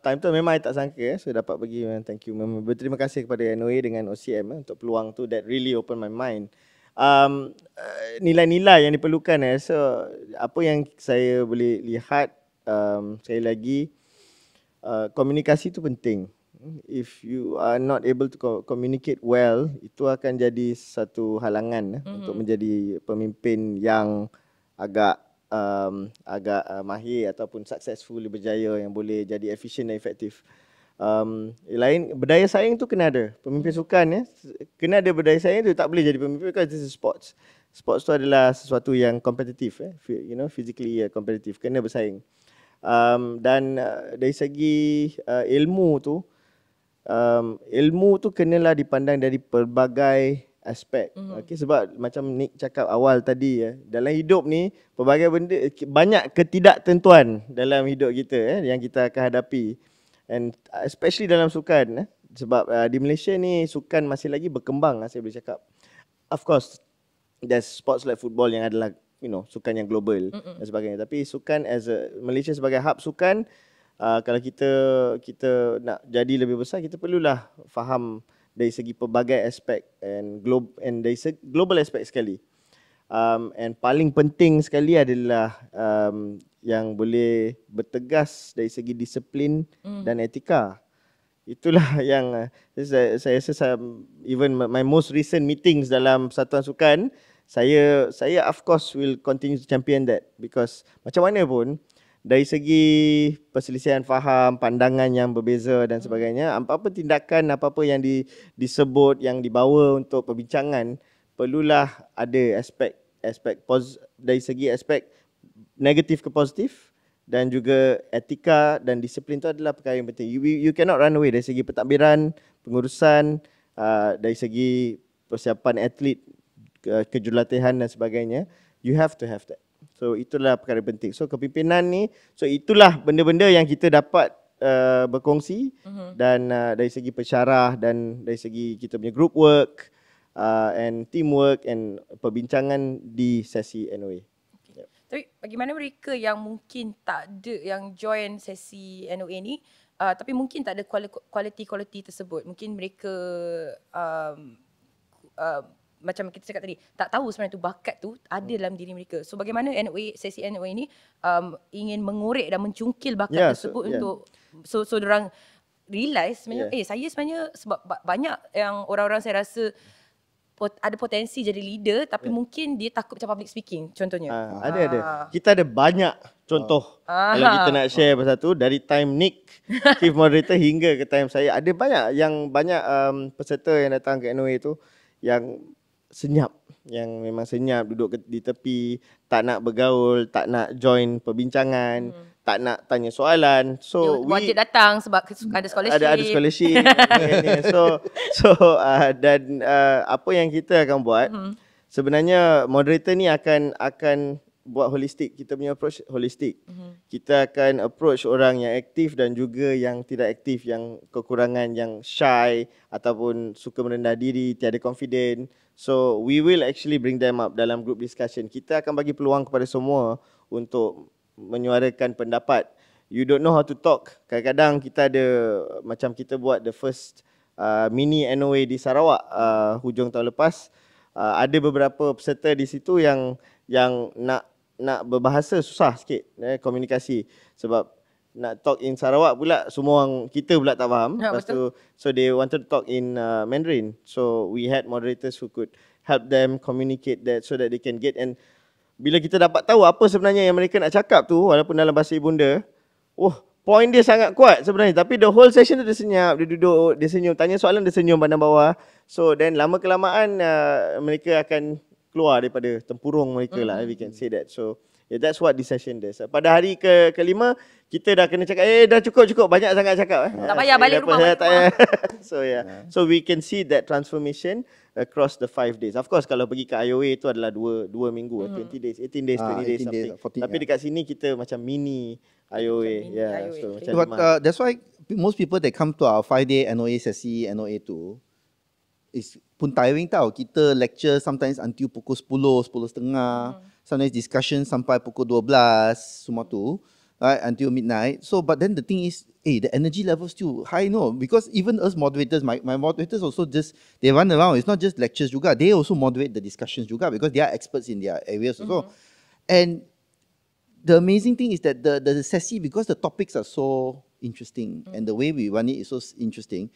time tu memang I tak sangka so dapat pergi. Thank you. Berterima kasih kepada NOA dengan OCM untuk peluang tu that really open my mind. Nilai-nilai yang diperlukan so apa yang saya boleh lihat sekali lagi komunikasi tu penting. If you are not able to communicate well, itu akan jadi satu halangan untuk menjadi pemimpin yang agak mahir ataupun successful, berjaya, yang boleh jadi efisien dan efektif. Lain berdaya saing tu kena ada. Pemimpin sukan kena ada berdaya saing tu, tak boleh jadi pemimpin because this is sports. Sports tu adalah sesuatu yang kompetitif physically kompetitif, kena bersaing. Dan dari segi ilmu tu kenalah dipandang dari pelbagai aspek. Okay, sebab macam Nick cakap awal tadi dalam hidup ni pelbagai benda, banyak ketidaktentuan dalam hidup kita yang kita akan hadapi, and especially dalam sukan sebab di Malaysia ni sukan masih lagi berkembang saya boleh cakap. Of course there's sports like football yang adalah sukan yang global dan sebagainya, tapi sukan Malaysia sebagai hub sukan, kalau kita nak jadi lebih besar, kita perlulah faham dari segi pelbagai aspek and dari segi global aspek sekali. And paling penting sekali adalah yang boleh bertegas dari segi disiplin dan etika. Itulah yang saya rasa even my most recent meetings dalam persatuan sukan, saya of course will continue to champion that, because macam mana pun dari segi perselisihan faham, pandangan yang berbeza dan sebagainya, apa-apa tindakan, apa-apa yang disebut, yang dibawa untuk perbincangan, perlulah ada aspek dari segi aspek negatif ke positif, dan juga etika dan disiplin itu adalah perkara yang penting. You cannot run away dari segi pentadbiran, pengurusan, dari segi persiapan atlet, kejurulatihan dan sebagainya. You have to have that. So itulah perkara penting. So kepimpinan ni, so itulah benda-benda yang kita dapat berkongsi dan dari segi pensyarah dan dari segi kita punya group work and teamwork and perbincangan di sesi NOA. Okay. Tapi bagaimana mereka yang mungkin tak ada yang join sesi NOA ni, tapi mungkin tak ada quality tersebut. Mungkin mereka macam kita cakap tadi, tak tahu sebenarnya tu bakat tu ada dalam diri mereka. So bagaimana sesi NOA ni ingin mengorek dan mencungkil bakat tersebut untuk so diorang realise sebenarnya saya sebenarnya, sebab banyak yang orang-orang saya rasa ada potensi jadi leader tapi mungkin dia takut macam public speaking contohnya. Ada. Kita ada banyak contoh. Kalau kita nak share pasal tu, dari time Nick chief moderator hingga ke time saya, ada banyak peserta yang datang ke NOA tu yang senyap, yang memang senyap, duduk di tepi, tak nak bergaul, tak nak join perbincangan, tak nak tanya soalan. So wajib datang sebab ada scholarship. Ada scholarship. Dan apa yang kita akan buat, sebenarnya moderator ni akan buat holistik. Kita punya approach holistik. Kita akan approach orang yang aktif dan juga yang tidak aktif, yang kekurangan, yang shy ataupun suka merendah diri, tiada confident. So we will actually bring them up dalam group discussion. Kita akan bagi peluang kepada semua untuk menyuarakan pendapat. You don't know how to talk. Kadang-kadang kita ada, macam kita buat the first mini NOA di Sarawak hujung tahun lepas, ada beberapa peserta di situ yang nak berbahasa susah sikit, komunikasi, sebab nak talk in Sarawak pula semua orang kita pula tak faham. Lepas tu, so they wanted to talk in Mandarin. So we had moderators who could help them communicate that so that they can get, and bila kita dapat tahu apa sebenarnya yang mereka nak cakap tu, walaupun dalam bahasa ibunda, point dia sangat kuat sebenarnya, tapi the whole session tu dia senyap, dia duduk, dia senyum, tanya soalan dia senyum pandang bawah. So then lama kelamaan mereka akan keluar daripada tempurung mereka lah, we can say that. So Yeah, that's what this session does. Pada hari kelima, kita dah kena cakap, dah cukup, banyak sangat cakap. Tak payah balik rumah. So so we can see that transformation across the 5 days. Of course, kalau pergi ke IOA itu adalah 2 minggu, 20 days, 18 days, 20 days 18 something. days, 14, Tapi dekat sini kita macam mini IOA. Yeah, IOA, so okay. macam But lima. that's why most people they come to our 5-day NOA sesi, NOA 2 is pun tiring tau. Kita lecture sometimes until pukul 10, 10.30. Sometimes discussion sampai pukul 12 semua tu, right, until midnight. So but then the thing is, the energy level still high, no, because even us moderators, my moderators also just they run around. It's not just lectures juga. They also moderate the discussions juga because they are experts in their areas also. And the amazing thing is that the session, because the topics are so interesting and the way we run it is so interesting,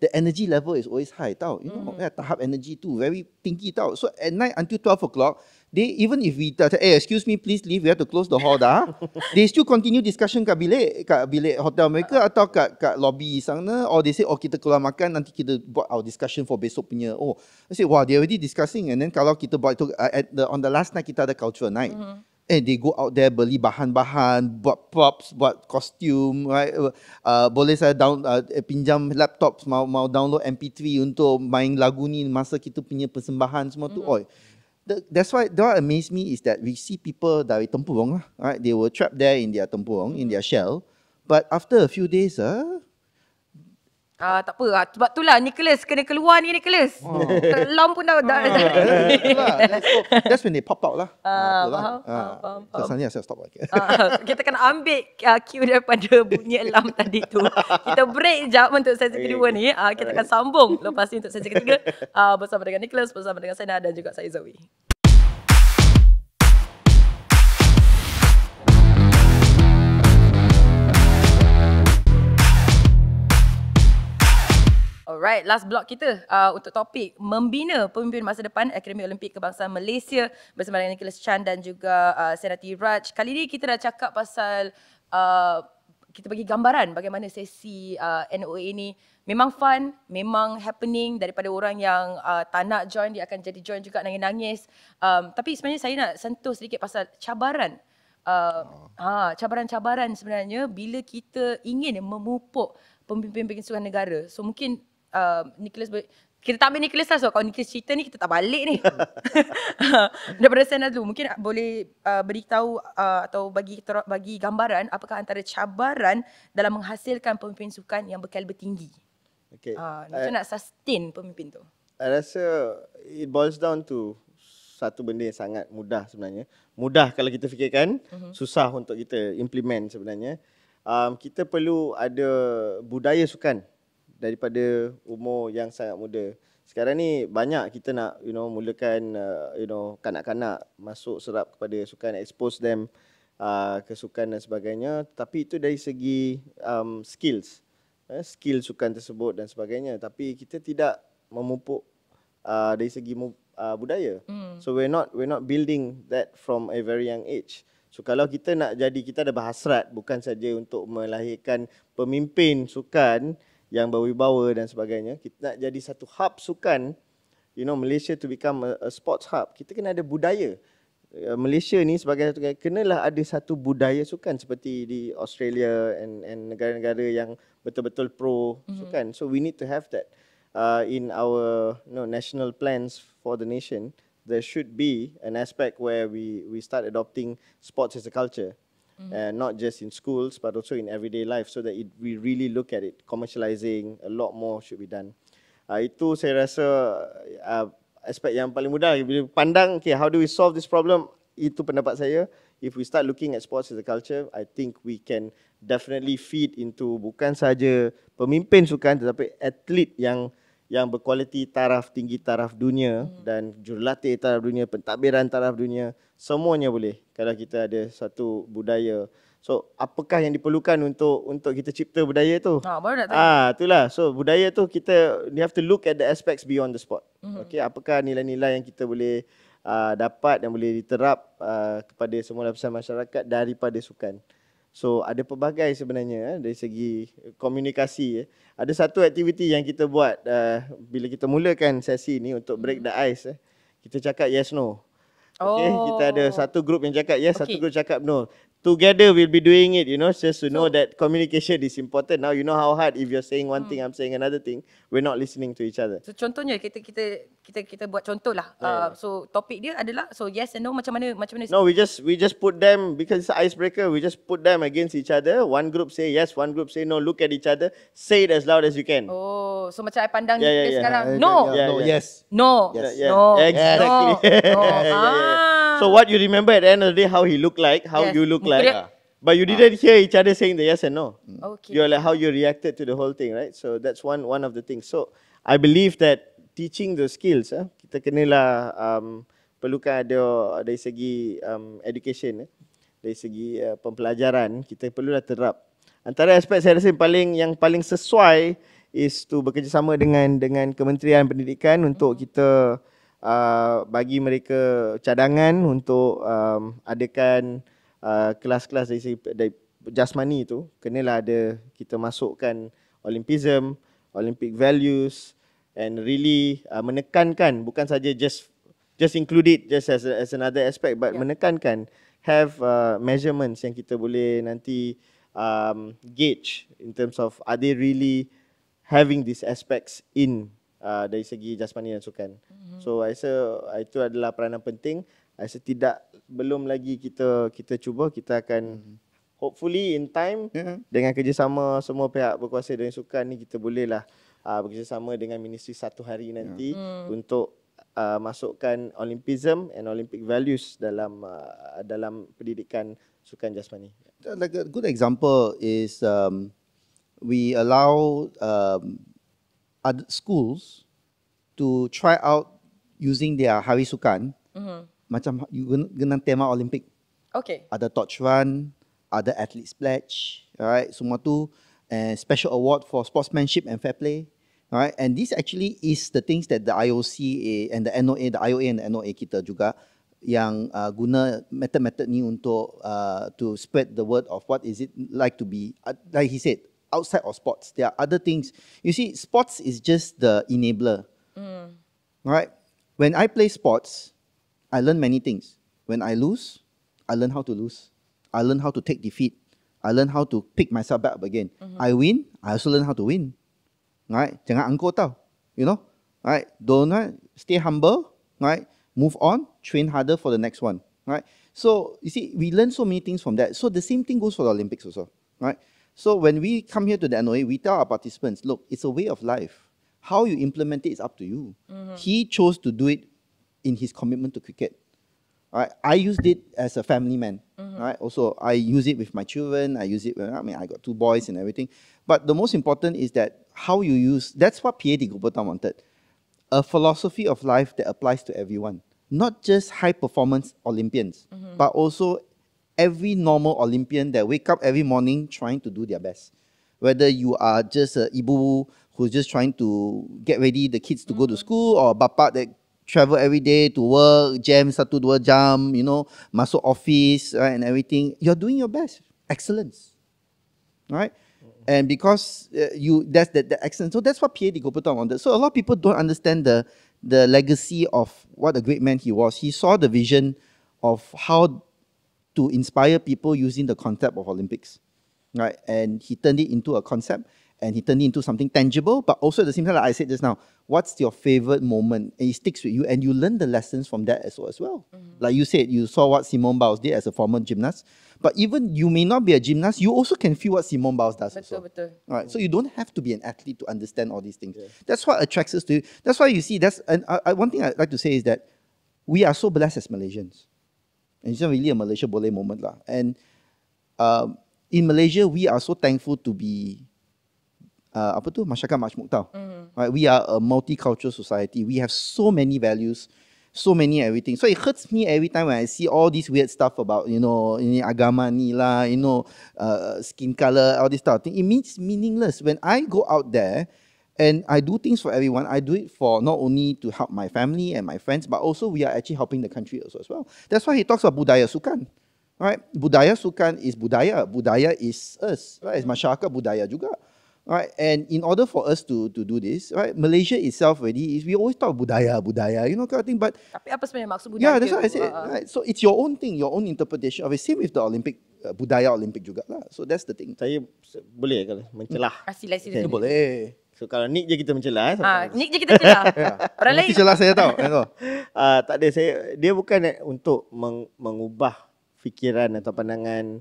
the energy level is always high tau. You know, tahap energy too very tinggi tau. So at night until 12 o'clock, they, even if we excuse me, please leave, we have to close the hall dah. They still continue discussion kat bilik hotel mereka atau kat lobby sana, or they say, kita keluar makan, nanti kita buat our discussion for besok punya. I say, they already discussing. And then kalau kita buat itu, on the last night kita ada cultural night. And they go out there beli bahan-bahan, buat props, buat costume, right? Boleh saya pinjam laptop, mau download MP3 untuk main lagu ni masa kita punya persembahan semua tu. That's why what amazed me is that we see people dari tempurung lah, right? They were trapped there in their tempurung, in their shell. But after a few days, tak apa. Sebab itulah Nicholas kena keluar ni, Nicholas. Lam pun dah. That's when they pop out lah. Faham. So suddenly I said stop. Kita kena ambil cue daripada bunyi alarm tadi tu. Kita break sekejap untuk sesi kedua ni. Kita akan sambung lepas ni untuk sesi ketiga bersama dengan Nicholas, bersama dengan Sena dan juga saya Zoe. Alright, last block kita untuk topik membina pemimpin masa depan Akademi Olimpik Kebangsaan Malaysia bersama dengan Nicholas Chan dan juga Senati Raj. Kali ni kita dah cakap pasal kita bagi gambaran bagaimana sesi NOA ini memang fun, memang happening. Daripada orang yang tak nak join, dia akan jadi join juga, nangis-nangis. Tapi sebenarnya saya nak sentuh sedikit pasal cabaran. Cabaran-cabaran sebenarnya bila kita ingin memupuk pemimpin-pemimpin sukan negara. So mungkin Nicholas, kita tak ambil Nicholas lah, sebab kalau Nicholas cerita ni kita tak balik ni. Daripada Sena dulu, mungkin boleh beritahu atau bagi gambaran apakah antara cabaran dalam menghasilkan pemimpin sukan yang berkaliber tinggi. Macam nak sustain pemimpin tu? I rasa it boils down to satu benda yang sangat mudah sebenarnya. Mudah kalau kita fikirkan, susah untuk kita implement sebenarnya. Kita perlu ada budaya sukan daripada umur yang sangat muda. Sekarang ni banyak kita nak mulakan kanak-kanak masuk serap kepada sukan, expose them ke sukan dan sebagainya, tapi itu dari segi skill sukan tersebut dan sebagainya, tapi kita tidak memupuk dari segi budaya. So we're not building that from a very young age. So kalau kita nak jadi, kita ada berhasrat bukan saja untuk melahirkan pemimpin sukan yang berwibawa dan sebagainya. Kita nak jadi satu hub sukan, Malaysia to become a sports hub. Kita kena ada budaya. Malaysia ni sebagai satu, kenalah ada satu budaya sukan seperti di Australia and negara-negara yang betul-betul pro sukan. So we need to have that in our national plans for the nation. There should be an aspect where we start adopting sports as a culture. And not just in schools but also in everyday life, so that we really look at it. Commercializing, a lot more should be done. Itu saya rasa aspek yang paling mudah. Bila pandang, how do we solve this problem? Itu pendapat saya. If we start looking at sports as a culture, I think we can definitely feed into bukan saja pemimpin sukan tetapi atlet yang berkualiti taraf tinggi, taraf dunia, dan jurulatih taraf dunia, pentadbiran taraf dunia, semuanya boleh kalau kita ada satu budaya. So apakah yang diperlukan untuk kita cipta budaya tu? Baru nak tanya. Itulah. So budaya tu you have to look at the aspects beyond the sport. Okay, apakah nilai-nilai yang kita boleh dapat dan boleh diterap kepada semua lapisan masyarakat daripada sukan. So ada pelbagai sebenarnya dari segi komunikasi. Ada satu aktiviti yang kita buat bila kita mulakan sesi ni untuk break the ice. Kita cakap yes no. Okay, kita ada satu group yang cakap yes, satu Okay. group cakap no. Together we'll be doing it, you know, just to know So- that communication is important. Now you know how hard if you're saying one thing, I'm saying another thing, we're not listening to each other. So contohnya kita buat contoh lah. So topik dia adalah so yes and no macam mana No, we just put them because it's an icebreaker. We just put them against each other. One group say yes, one group say no. Look at each other. Say it as loud as you can. Oh, so macam I pandang Yeah, kita yeah, yeah. sekarang. Yeah, No. yeah, no, Yeah. yes. No. Yes. Yeah, No. exactly. No. No. Yeah, yeah. Ah. So what you remember at the end of the day, how he looked like, how Yes. you look Mungkin like, dia- but you didn't hear each other saying the yes and no. Okay. You're like how you reacted to the whole thing, right? So that's one of the things. So I believe that teaching the skills, kita kenalah perlukan ada dari segi education, dari segi pembelajaran, kita perlulah terap. Antara aspek saya rasa yang paling sesuai is to bekerjasama dengan Kementerian Pendidikan untuk kita bagi mereka cadangan untuk adakan kelas-kelas dari jasmani tu, kenalah ada kita masukkan Olympism, Olympic values and really menekankan bukan saja just include it just as another aspect but menekankan have measurements yang kita boleh nanti gauge in terms of are they really having these aspects in dari segi jasmani dan sukan. So I rasa itu adalah peranan penting. I rasa belum lagi kita cuba, kita akan hopefully in time dengan kerjasama semua pihak berkuasa dengan sukan ni kita bolehlah bekerjasama dengan ministry satu hari nanti untuk masukkan Olympism and Olympic values dalam pendidikan sukan jasmani. Like a good example is we allow other schools to try out using their Hari Sukan. Macam you guna tema Olympic. Okay. Ada torch run, ada athletes pledge, alright, semua tu, and special award for sportsmanship and fair play, alright, and this actually is the things that the IOC and the NOA, the IOA and the NOA kita juga yang guna method ni untuk to spread the word of what is it like to be, like he said, outside of sports. There are other things. You see, sports is just the enabler, right? When I play sports, I learn many things. When I lose, I learn how to lose. I learn how to take defeat. I learn how to pick myself back up again. I win, I also learn how to win. Right? Jangan angkuh tau. You know? Right? Don't stay humble. Right? Move on. Train harder for the next one. Right? So, you see, we learn so many things from that. So, the same thing goes for the Olympics also. Right? So, when we come here to the NOA, we tell our participants, look, it's a way of life. How you implement it is up to you. He chose to do it in his commitment to cricket. Right? I used it as a family man. Right? Also, I use it with my children. I use it when, I got 2 boys and everything. But the most important is that how you use, that's what PA di Gubernur wanted. A philosophy of life that applies to everyone. Not just high performance Olympians, but also every normal Olympian that wake up every morning trying to do their best. Whether you are just a ibu who's just trying to get ready the kids to go to school, or bapa that travel every day to work, jam 1-2 jam, you know, masuk office, right, and everything. You're doing your best. Excellence. Right? And because that's the excellence. So that's what PA di Gubernur wanted. So a lot of people don't understand the legacy of what a great man he was. He saw the vision of how to inspire people using the concept of Olympics. Right? And he turned it into a concept, and he turned it into something tangible, but also at the same time, like I said just now, what's your favorite moment? And it sticks with you, and you learn the lessons from that as well. Like you said, you saw what Simone Biles did as a former gymnast, but even you may not be a gymnast, you also can feel what Simone Biles does also. Betul. Right, so you don't have to be an athlete to understand all these things. That's what attracts us to you. That's why you see, one thing I'd like to say is that we are so blessed as Malaysians. And it's not really a Malaysia boleh moment lah. And in Malaysia, we are so thankful to be masyarakat majmuk tau. Right? We are a multicultural society. We have so many values, so many everything. So it hurts me every time when I see all this weird stuff about, you know, ini agama ni lah, you know, skin color, all this stuff. It means meaningless. When I go out there and I do things for everyone, I do it for not only to help my family and my friends, but also we are actually helping the country also as well. That's why he talks about budaya sukan. Right? Budaya sukan is budaya. Budaya is us. Right? It's masyarakat budaya juga. right? And in order for us to do this, right, Malaysia itself already is, we always talk budaya, kind of thing, but Tapi apa sebenarnya maksud budaya? yeah, that's what I said. tu? Right? So it's your own thing, your own interpretation of it. Same with the Olympic, budaya Olympic juga lah. So that's the thing. Saya boleh kalau mencelah. Sila. Okay. Boleh. So kalau Nick je kita mencelah. Nick je kita celah. Orang lain. Nanti celah saya tahu. Tak ada, dia bukan untuk mengubah fikiran atau pandangan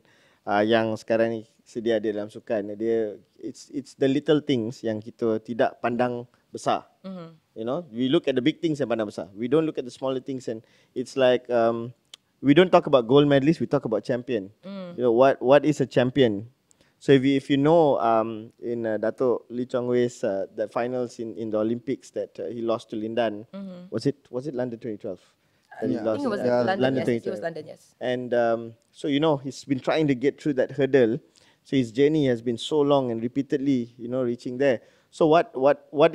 yang sekarang ni sedia ada dalam sukan. Dia it's the little things yang kita tidak pandang besar. You know, we look at the big things yang pandang besar. We don't look at the smaller things, and it's like we don't talk about gold medalists, we talk about champion. You know, what is a champion? So if you know in Dato' Lee Chong Wei's the finals in the Olympics that he lost to Lindan, was it London 2012? I think it was London. Yes, it was London. Yes. And so you know, he's been trying to get through that hurdle. So his journey has been so long and repeatedly, you know, reaching there. So what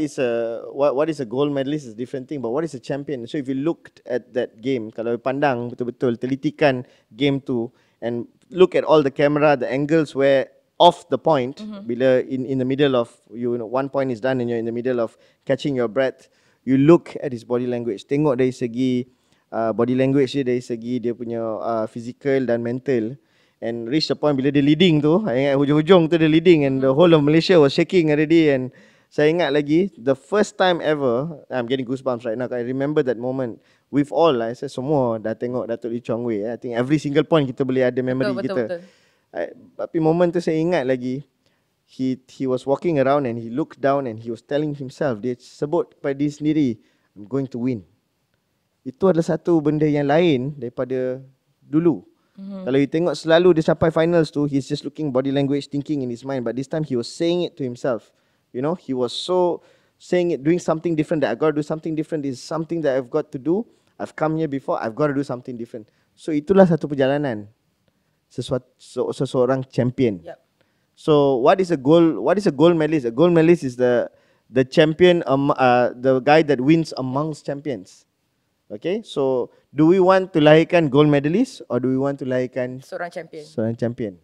is a gold medalist is a different thing, but what is a champion? So if you looked at that game, kalau pandang betul-betul, telitikan game tu, and look at all the camera, the angles where off the point, bila in the middle of, you know, one point is done and you're in the middle of catching your breath, you look at his body language, tengok dari segi body language dia, dari segi dia punya physical dan mental, and reach the point bila dia leading tu, ingat hujung-hujung tu dia leading and the whole of Malaysia was shaking already. And saya ingat lagi, the first time ever, I'm getting goosebumps right now, I remember that moment. We've all, saya semua dah tengok Dato' Lee Chong Wei. I think every single point kita boleh ada memory kita. Tapi moment tu saya ingat lagi, he was walking around and he looked down and he was telling himself, dia sebut kepada diri sendiri, I'm going to win. Itu adalah satu benda yang lain daripada dulu. Kalau you tengok selalu dia sampai finals tu, he's just looking body language, thinking in his mind. But this time he was saying it to himself. You know, he was so saying it, doing something different, that I got to do something different. This is something that I've got to do. I've come here before, I've got to do something different. So itulah satu perjalanan seseorang champion. Yep. So what is a gold medalist? A gold medalist is the champion, the guy that wins amongst champions. Okay, so do we want to lahirkan gold medalist or do we want to lahirkan seorang champion? Seorang champion.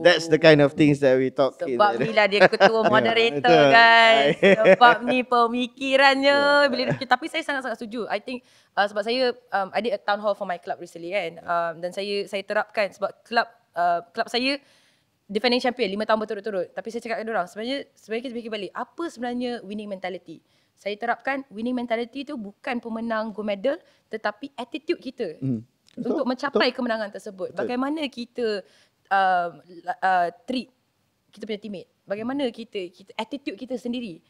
That's the kind of things that we talk. Sebab bila dia ketua moderator guys. Sebab ni pemikirannya. Bila dia, tapi saya sangat-sangat setuju. I think sebab saya I did a town hall for my club recently kan. Dan saya terapkan sebab club saya defending champion 5 tahun berturut-turut. Tapi saya cakap kepada orang, sebenarnya kita fikir balik, apa sebenarnya winning mentality? Saya terapkan winning mentality tu bukan pemenang gold medal, tetapi attitude kita untuk mencapai kemenangan tersebut. Bagaimana kita treat kita punya teammate, bagaimana kita attitude kita sendiri,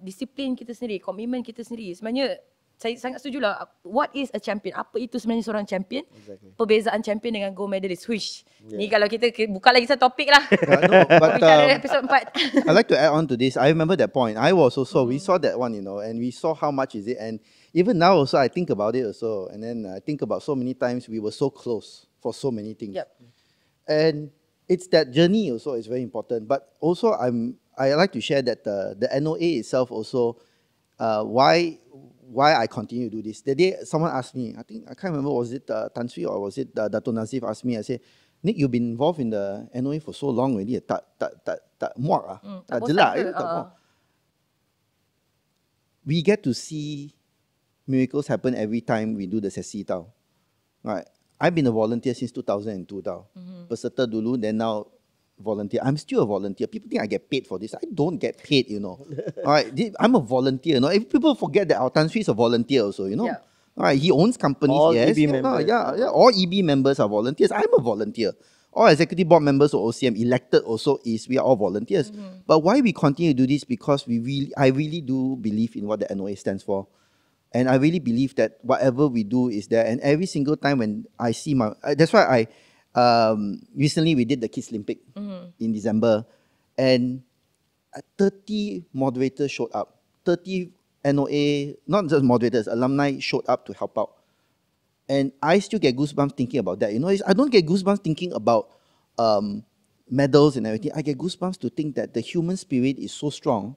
disiplin kita sendiri, komitmen kita sendiri. Sebenarnya saya sangat setujulah. What is a champion? Apa itu sebenarnya seorang champion? Exactly. Perbezaan champion dengan gold medalist. Wish. Ni kalau kita buka lagi satu topik lah. No, but bicara episode 4. I'd like to add on to this. I remember that point. I was also, we saw that one, you know, and we saw how much is it. And even now also, I think about it also. And then I think about so many times we were so close for so many things. Yep. And it's that journey also is very important. But also I like to share that the NOA itself also, why I continue to do this. The day someone asked me, I can't remember, was it Tan Sri or was it Dato' Nazif asked me, I said, Nick, you've been involved in the NOA for so long already, tak muak ah. Tak jelak, tak muak. We get to see miracles happen every time we do the sesi tau. Right. I've been a volunteer since 2002 tau. Peserta dulu, then now volunteer. I'm still a volunteer. People think I get paid for this. I don't get paid, you know. All right, I'm a volunteer. You know, if people forget that our Tan Sri is a volunteer also, you know. Yeah. All right, he owns companies. All yes, EB members. Yeah. All EB members are volunteers. I'm a volunteer. All executive board members of OCM elected also we are all volunteers. But why we continue to do this? Because I really do believe in what the NOA stands for. And I really believe that whatever we do is there. And every single time when I see that's why recently we did the Kids Olympic in December, and 30 moderators showed up. 30 NOA, not just moderators, alumni showed up to help out. And I still get goosebumps thinking about that. You know, I don't get goosebumps thinking about medals and everything. I get goosebumps to think that the human spirit is so strong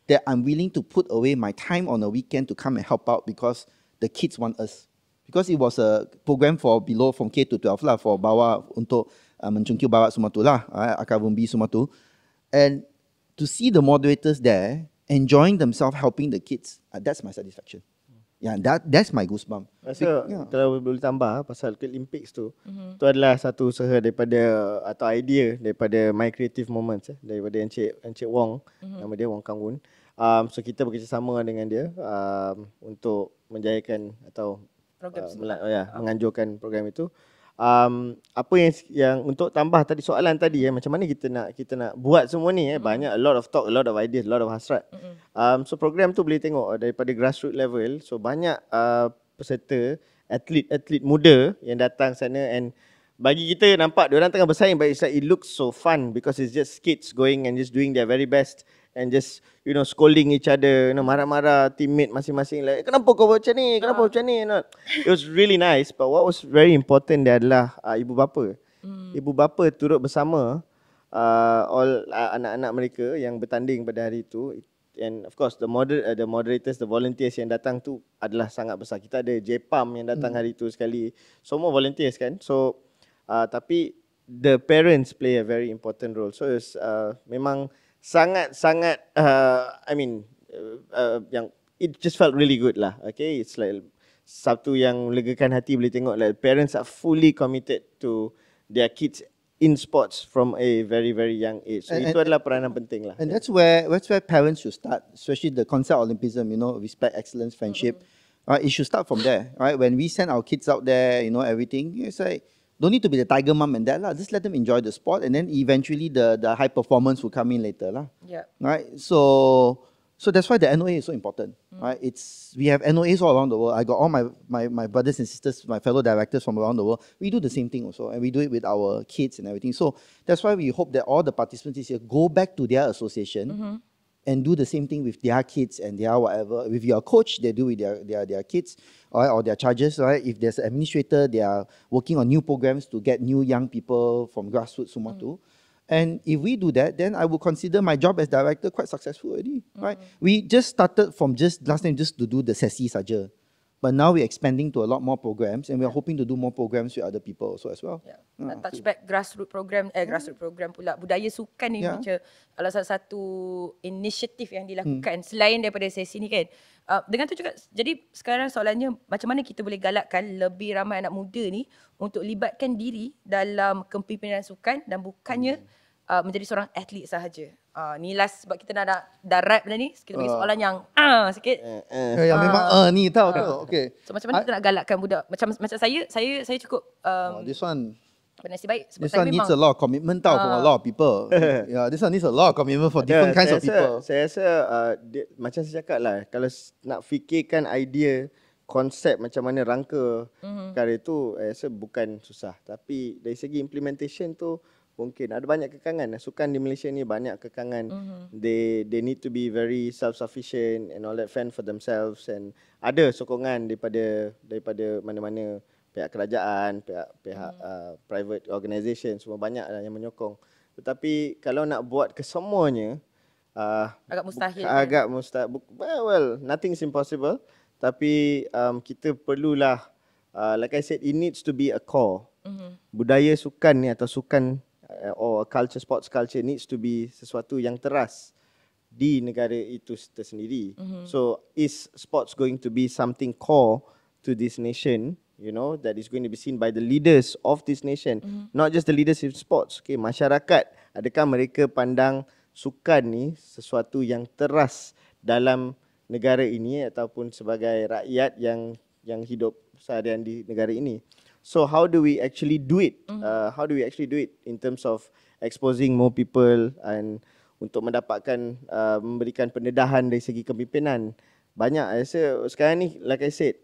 that I'm willing to put away my time on a weekend to come and help out because the kids want us. Because it was a program for below from K to 12 lah, for bawah untuk mencungkil barat semua tu lah, akar bumbi semua tu. And to see the moderators there enjoying themselves helping the kids, that's my satisfaction. Yeah, that's my goosebump. Rasa Yeah. kalau boleh tambah pasal Olympics tu, tu adalah satu usaha daripada atau idea daripada My Creative Moments daripada Encik Wong, nama dia Wong Kang Woon. So kita bekerjasama dengan dia untuk menjayakan atau Program menganjurkan program itu. Apa yang untuk tambah tadi soalan tadi macam mana kita nak buat semua ni banyak, a lot of talk, a lot of ideas, a lot of hasrat. So program tu boleh tengok daripada grassroots level. So banyak peserta, atlet muda yang datang sana, and bagi kita nampak diorang tengah bersaing, but it's like it looks so fun because it's just kids going and just doing their very best and just scolding each other, marah-marah teammate masing-masing, like kenapa kau buat macam ni, kenapa macam ni. It was really nice, but what was very important dia adalah ibu bapa. Ibu bapa turut bersama all anak-anak mereka yang bertanding pada hari itu. And of course the moderators, the volunteers yang datang tu adalah sangat besar. Kita ada JPAM yang datang hari itu sekali. Semua volunteers kan. So tapi the parents play a very important role. So it's memang sangat-sangat yang it just felt really good lah. Okay, it's like satu yang legakan hati boleh tengok, like parents are fully committed to their kids in sports from a very very young age. So itu adalah peranan penting lah. And that's where parents should start, especially the concept of Olympism, respect, excellence, friendship. It should start from there, right? When we send our kids out there, everything, it's like, don't need to be the tiger mom and dad lah. Just let them enjoy the sport, and then eventually the high performance will come in later lah. Yeah. Right. So that's why the NOA is so important. Right. We have NOAs all around the world. I got all my brothers and sisters, my fellow directors from around the world. We do the same thing also, and we do it with our kids and everything. So that's why we hope that all the participants this year go back to their association. And do the same thing with their kids and their whatever. With your coach, they do with their kids, or their charges, right? If there's an administrator, they are working on new programs to get new young people from grassroots semua tu. And if we do that, then I would consider my job as director quite successful already, right? We just started from last time just to do the sesi saja. But now we're expanding to a lot more programs, and we're hoping to do more programs with other people also as well. Yeah. Touchback grassroots program pula. Budaya sukan ni macam salah satu inisiatif yang dilakukan selain daripada sesi ni kan. Dengan tu juga, jadi sekarang soalannya macam mana kita boleh galakkan lebih ramai anak muda ni untuk libatkan diri dalam kepimpinan sukan dan bukannya menjadi seorang atlet sahaja. Ni last sebab kita dah rap benda ni, kita bagi soalan yang sikit. Yang memang ni tahu tu. Okay. So macam mana kita nak galakkan budak macam saya cukup this one bernasib baik sebab This saya one memang needs a lot of commitment from a lot of people. Yeah, this one needs a lot of commitment for different kinds of people. Saya rasa macam saya cakap lah, kalau nak fikirkan idea, konsep macam mana rangka perkara itu, saya rasa bukan susah. Tapi dari segi implementation tu mungkin ada banyak kekangan. Sukan di Malaysia ni banyak kekangan. They need to be very self-sufficient and all that, fend for themselves, and ada sokongan daripada mana-mana pihak kerajaan, pihak private organisation, semua banyak lah yang menyokong. Tetapi kalau nak buat kesemuanya agak mustahil. Agak mustahil. Well, nothing is impossible. Tapi kita perlulah, like I said, it needs to be a core. Budaya sukan ni atau sukan or culture, sports culture needs to be sesuatu yang teras di negara itu tersendiri. So is sports going to be something core to this nation, that is going to be seen by the leaders of this nation, not just the leaders in sports. Okay, masyarakat, adakah mereka pandang sukan ni sesuatu yang teras dalam negara ini ataupun sebagai rakyat yang hidup seharian di negara ini? So how do we actually do it? How do we actually do it in terms of exposing more people and untuk mendapatkan memberikan pendedahan dari segi kepimpinan? Banyak. Saya rasa sekarang ni, like I said,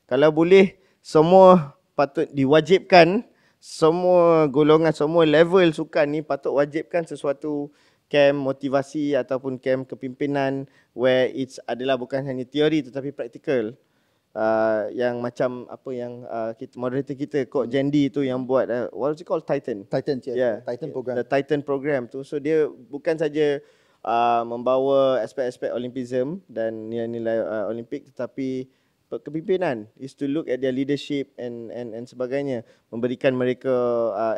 kalau boleh semua patut diwajibkan, semua golongan, semua level sukan ni patut wajibkan sesuatu camp motivasi ataupun camp kepimpinan where it's adalah bukan hanya teori tetapi praktikal. Yang macam apa yang moderator kita Kok Jendi tu yang buat what is it called, Titan program. The Titan program tu, so dia bukan saja membawa aspek-aspek Olympism dan nilai-nilai Olimpik, tetapi kepimpinan is to look at their leadership and sebagainya, memberikan mereka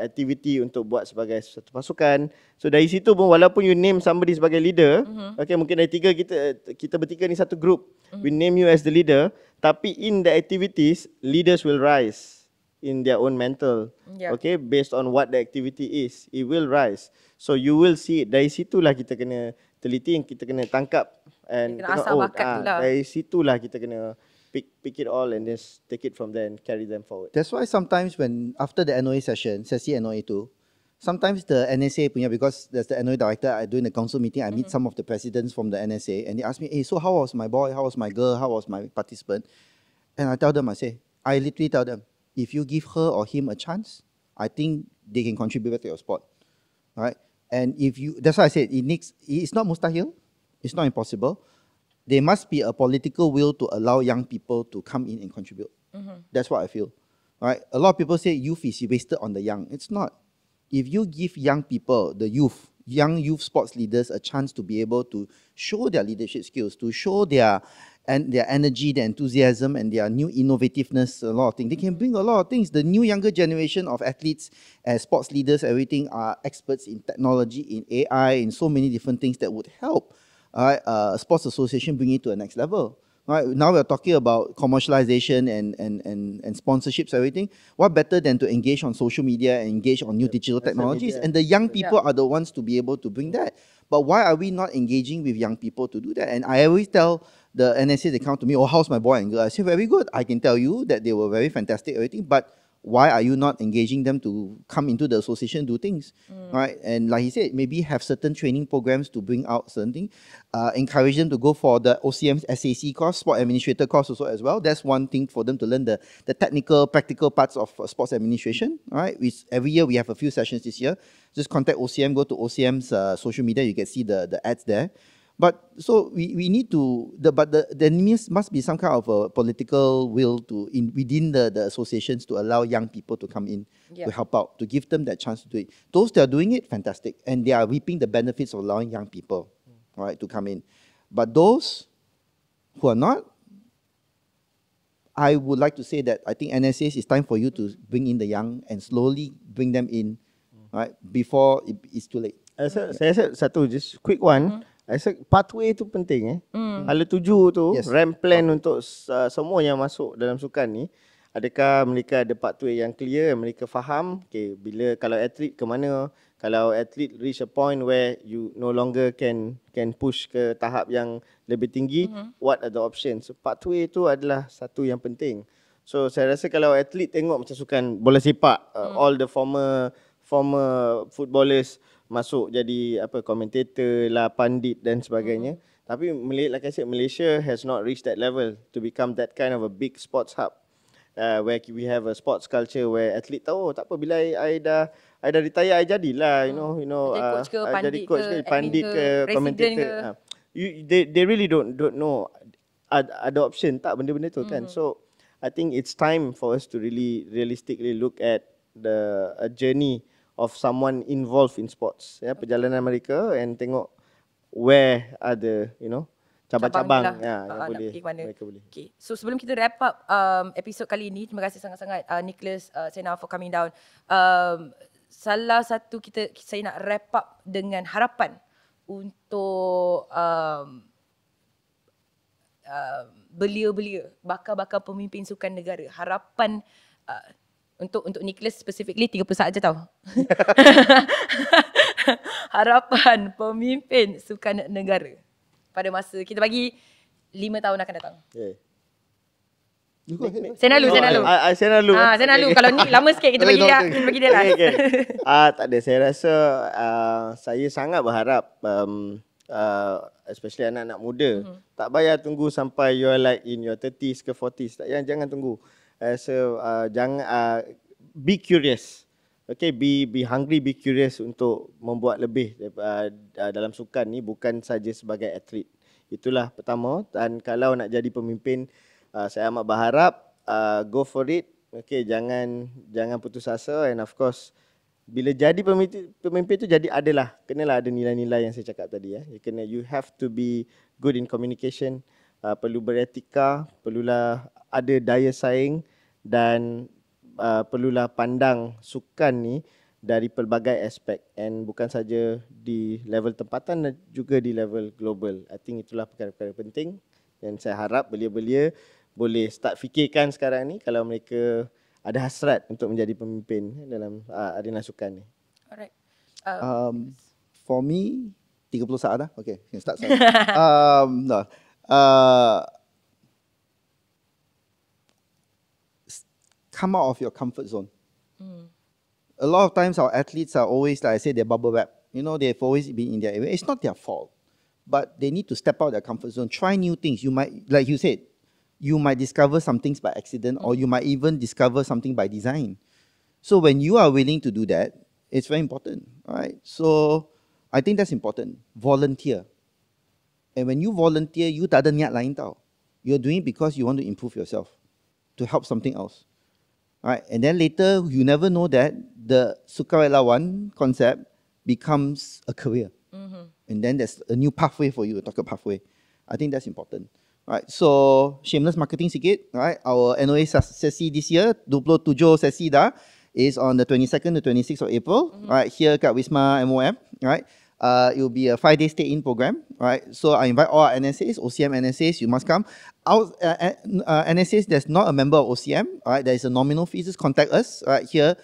activity untuk buat sebagai satu pasukan. So dari situ pun walaupun you name somebody sebagai leader, okay, mungkin dari tiga kita bertiga ni satu group, we name you as the leader, tapi in the activities leaders will rise in their own mental. Okay, based on what the activity is, it will rise. So you will see it. Dari situlah kita kena teliti, kita kena tangkap and kena asah bakat tu lah. dari situlah kita kena pick it all and just take it from there and carry them forward. That's why sometimes when after the NOA session, sesi NOA tu, sometimes the NSA punya, because there's the NOA director, I doing the council meeting, I meet some of the presidents from the NSA and they ask me, hey, so how was my boy, how was my girl, how was my participant? And I tell them, I literally tell them, if you give her or him a chance, I think they can contribute to your sport. Right? And if you, that's why I said it's not mustahil, it's not impossible. There must be a political will to allow young people to come in and contribute. That's what I feel. Right? A lot of people say youth is wasted on the young. It's not. If you give young people, young youth sports leaders a chance to be able to show their leadership skills, to show their energy, their enthusiasm, and their new innovativeness, a lot of things. They can bring a lot of things. The new younger generation of athletes, as sports leaders, everything are experts in technology, in AI, in so many different things that would help sports association bring it to the next level. Right? Now we're talking about commercialization and sponsorships, everything. What better than to engage on social media and engage on new digital technologies? And the young people are the ones to be able to bring that. But why are we not engaging with young people to do that? And I always tell the NSA, they come to me, oh, how's my boy and girl? I say, very good. I can tell you that they were very fantastic, everything. But why are you not engaging them to come into the association, do things, right? And like he said, maybe have certain training programs to bring out certain things, encourage them to go for the OCM SAC course, sport administrator course also as well. That's one thing for them to learn the technical, practical parts of sports administration, right? Every year we have a few sessions this year. Just contact OCM, go to OCM's social media, you can see the ads there. But so we need to, there must be some kind of a political will within the associations to allow young people to come in to help out, to give them that chance to do it. Those that are doing it, fantastic. And they are reaping the benefits of allowing young people, right, to come in. But those who are not, I would like to say that I think NSAs, it's time for you to bring in the young and slowly bring them in, right, before it's too late. Saya rasa satu, just quick one. I rasa pathway tu penting. Hala 7 tu, ramp plan untuk semua yang masuk dalam sukan ni. Adakah mereka ada pathway yang clear, mereka faham, okay, kalau atlet ke mana, kalau atlet reach a point where you no longer can push ke tahap yang lebih tinggi, what are the options? So, pathway tu adalah satu yang penting. So saya rasa kalau atlet tengok macam sukan bola sepak, all the former footballers masuk jadi commentator lah, pandit dan sebagainya. Tapi like I said, Malaysia has not reached that level to become that kind of a big sports hub, where we have a sports culture where atlet tahu, tak apa, bila I dah retire, I jadilah jadi coach ke, pandit ke, commentator. They really don't know ada option tak benda-benda tu kan. So I think it's time for us to really realistically look at a journey of someone involved in sports, perjalanan mereka, and tengok where are the cabang-cabang yang boleh mereka boleh. Okay. So sebelum kita wrap up episod kali ini, terima kasih sangat-sangat Nicholas Sena for coming down. Salah satu saya nak wrap up dengan harapan untuk belia-belia, bakal-bakal pemimpin sukan negara. Harapan untuk Nicholas specifically 30 saat je tau. Harapan pemimpin sukan negara pada masa kita bagi 5 tahun akan datang. Saya lalu. Saya lalu. Kalau ni lama sikit kita bagi dia lah. Tak ada. Saya rasa saya sangat berharap especially anak-anak muda, tak payah tunggu sampai you are like in your 30s ke 40s. Jangan tunggu. So jangan be curious. Okay, be hungry, be curious untuk membuat lebih dalam sukan ni, bukan saja sebagai atlet. Itulah pertama. Dan kalau nak jadi pemimpin, saya amat berharap go for it. Okay, jangan putus asa. And of course, bila jadi pemimpin tu kenalah ada nilai-nilai yang saya cakap tadi. You have to be good in communication. Perlu beretika, perlulah ada daya saing dan perlulah pandang sukan ni dari pelbagai aspek and bukan saja di level tempatan dan juga di level global. I think itulah perkara-perkara penting dan saya harap belia-belia boleh start fikirkan sekarang ni kalau mereka ada hasrat untuk menjadi pemimpin dalam arena sukan ni. Alright. For me, 30 saat dah. Okay, can start. No. Come out of your comfort zone. A lot of times our athletes are always, like I say, they're bubble wrap. You know, they've always been in their area. It's not their fault, but they need to step out their comfort zone, try new things. You might, like you said, you might discover some things by accident, or you might even discover something by design. So when you are willing to do that, it's very important, right? So I think that's important. Volunteer. And when you volunteer, you tak ada niat lain tau. You're doing it because you want to improve yourself, to help something else. Right? And then later, you never know that the sukarelawan concept becomes a career. And then there's a new pathway for you, talk a pathway. I think that's important. Right, so shameless marketing sikit, right? Our NOA sesi this year, 27 sesi dah, is on the 22nd to 26th of April, right? Here kat Wisma MOM, right? It will be a 5-day stay-in program, right? So I invite all our NSAs, OCM NSAs, you must come. Out NSAs, there's not a member of OCM, right? There is a nominal fee. Just contact us, right? Here,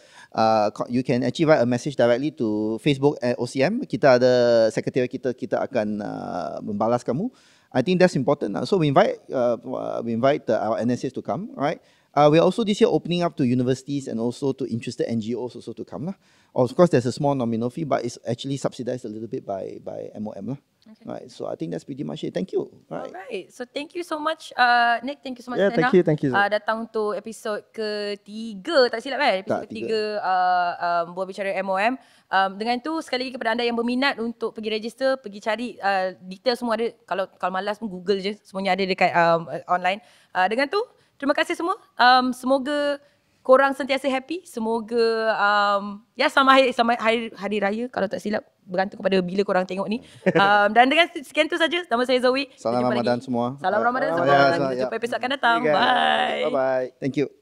you can actually write a message directly to Facebook at OCM. Kita ada sekretariat kita akan membalas kamu. I think that's important. So we invite our NSAs to come, right? We're also this year opening up to universities and also to interested NGOs also to come. Of course, there's a small nominal fee, but it's actually subsidized a little bit by MOM. Okay. Right, so I think that's pretty much it. Thank you. Right. Alright, so thank you so much Nick, thank you so much Yeah, Sena. thank you. Datang untuk episod ketiga, tak silap kan? Episod ketiga Buat Bicara MOM. Dengan tu sekali lagi kepada anda yang berminat untuk pergi register, pergi cari detail semua ada. Kalau malas pun Google je, semuanya ada dekat online. Dengan tu terima kasih semua. Semoga korang sentiasa happy. Semoga selamat hari raya kalau tak silap, bergantung kepada bila korang tengok ni. Dan dengan sekian tu saja, nama saya Zoe. Salam Ramadan semua. Salam Ramadan semua. Kita jumpa episod akan datang. Bye. Bye-bye. Thank you.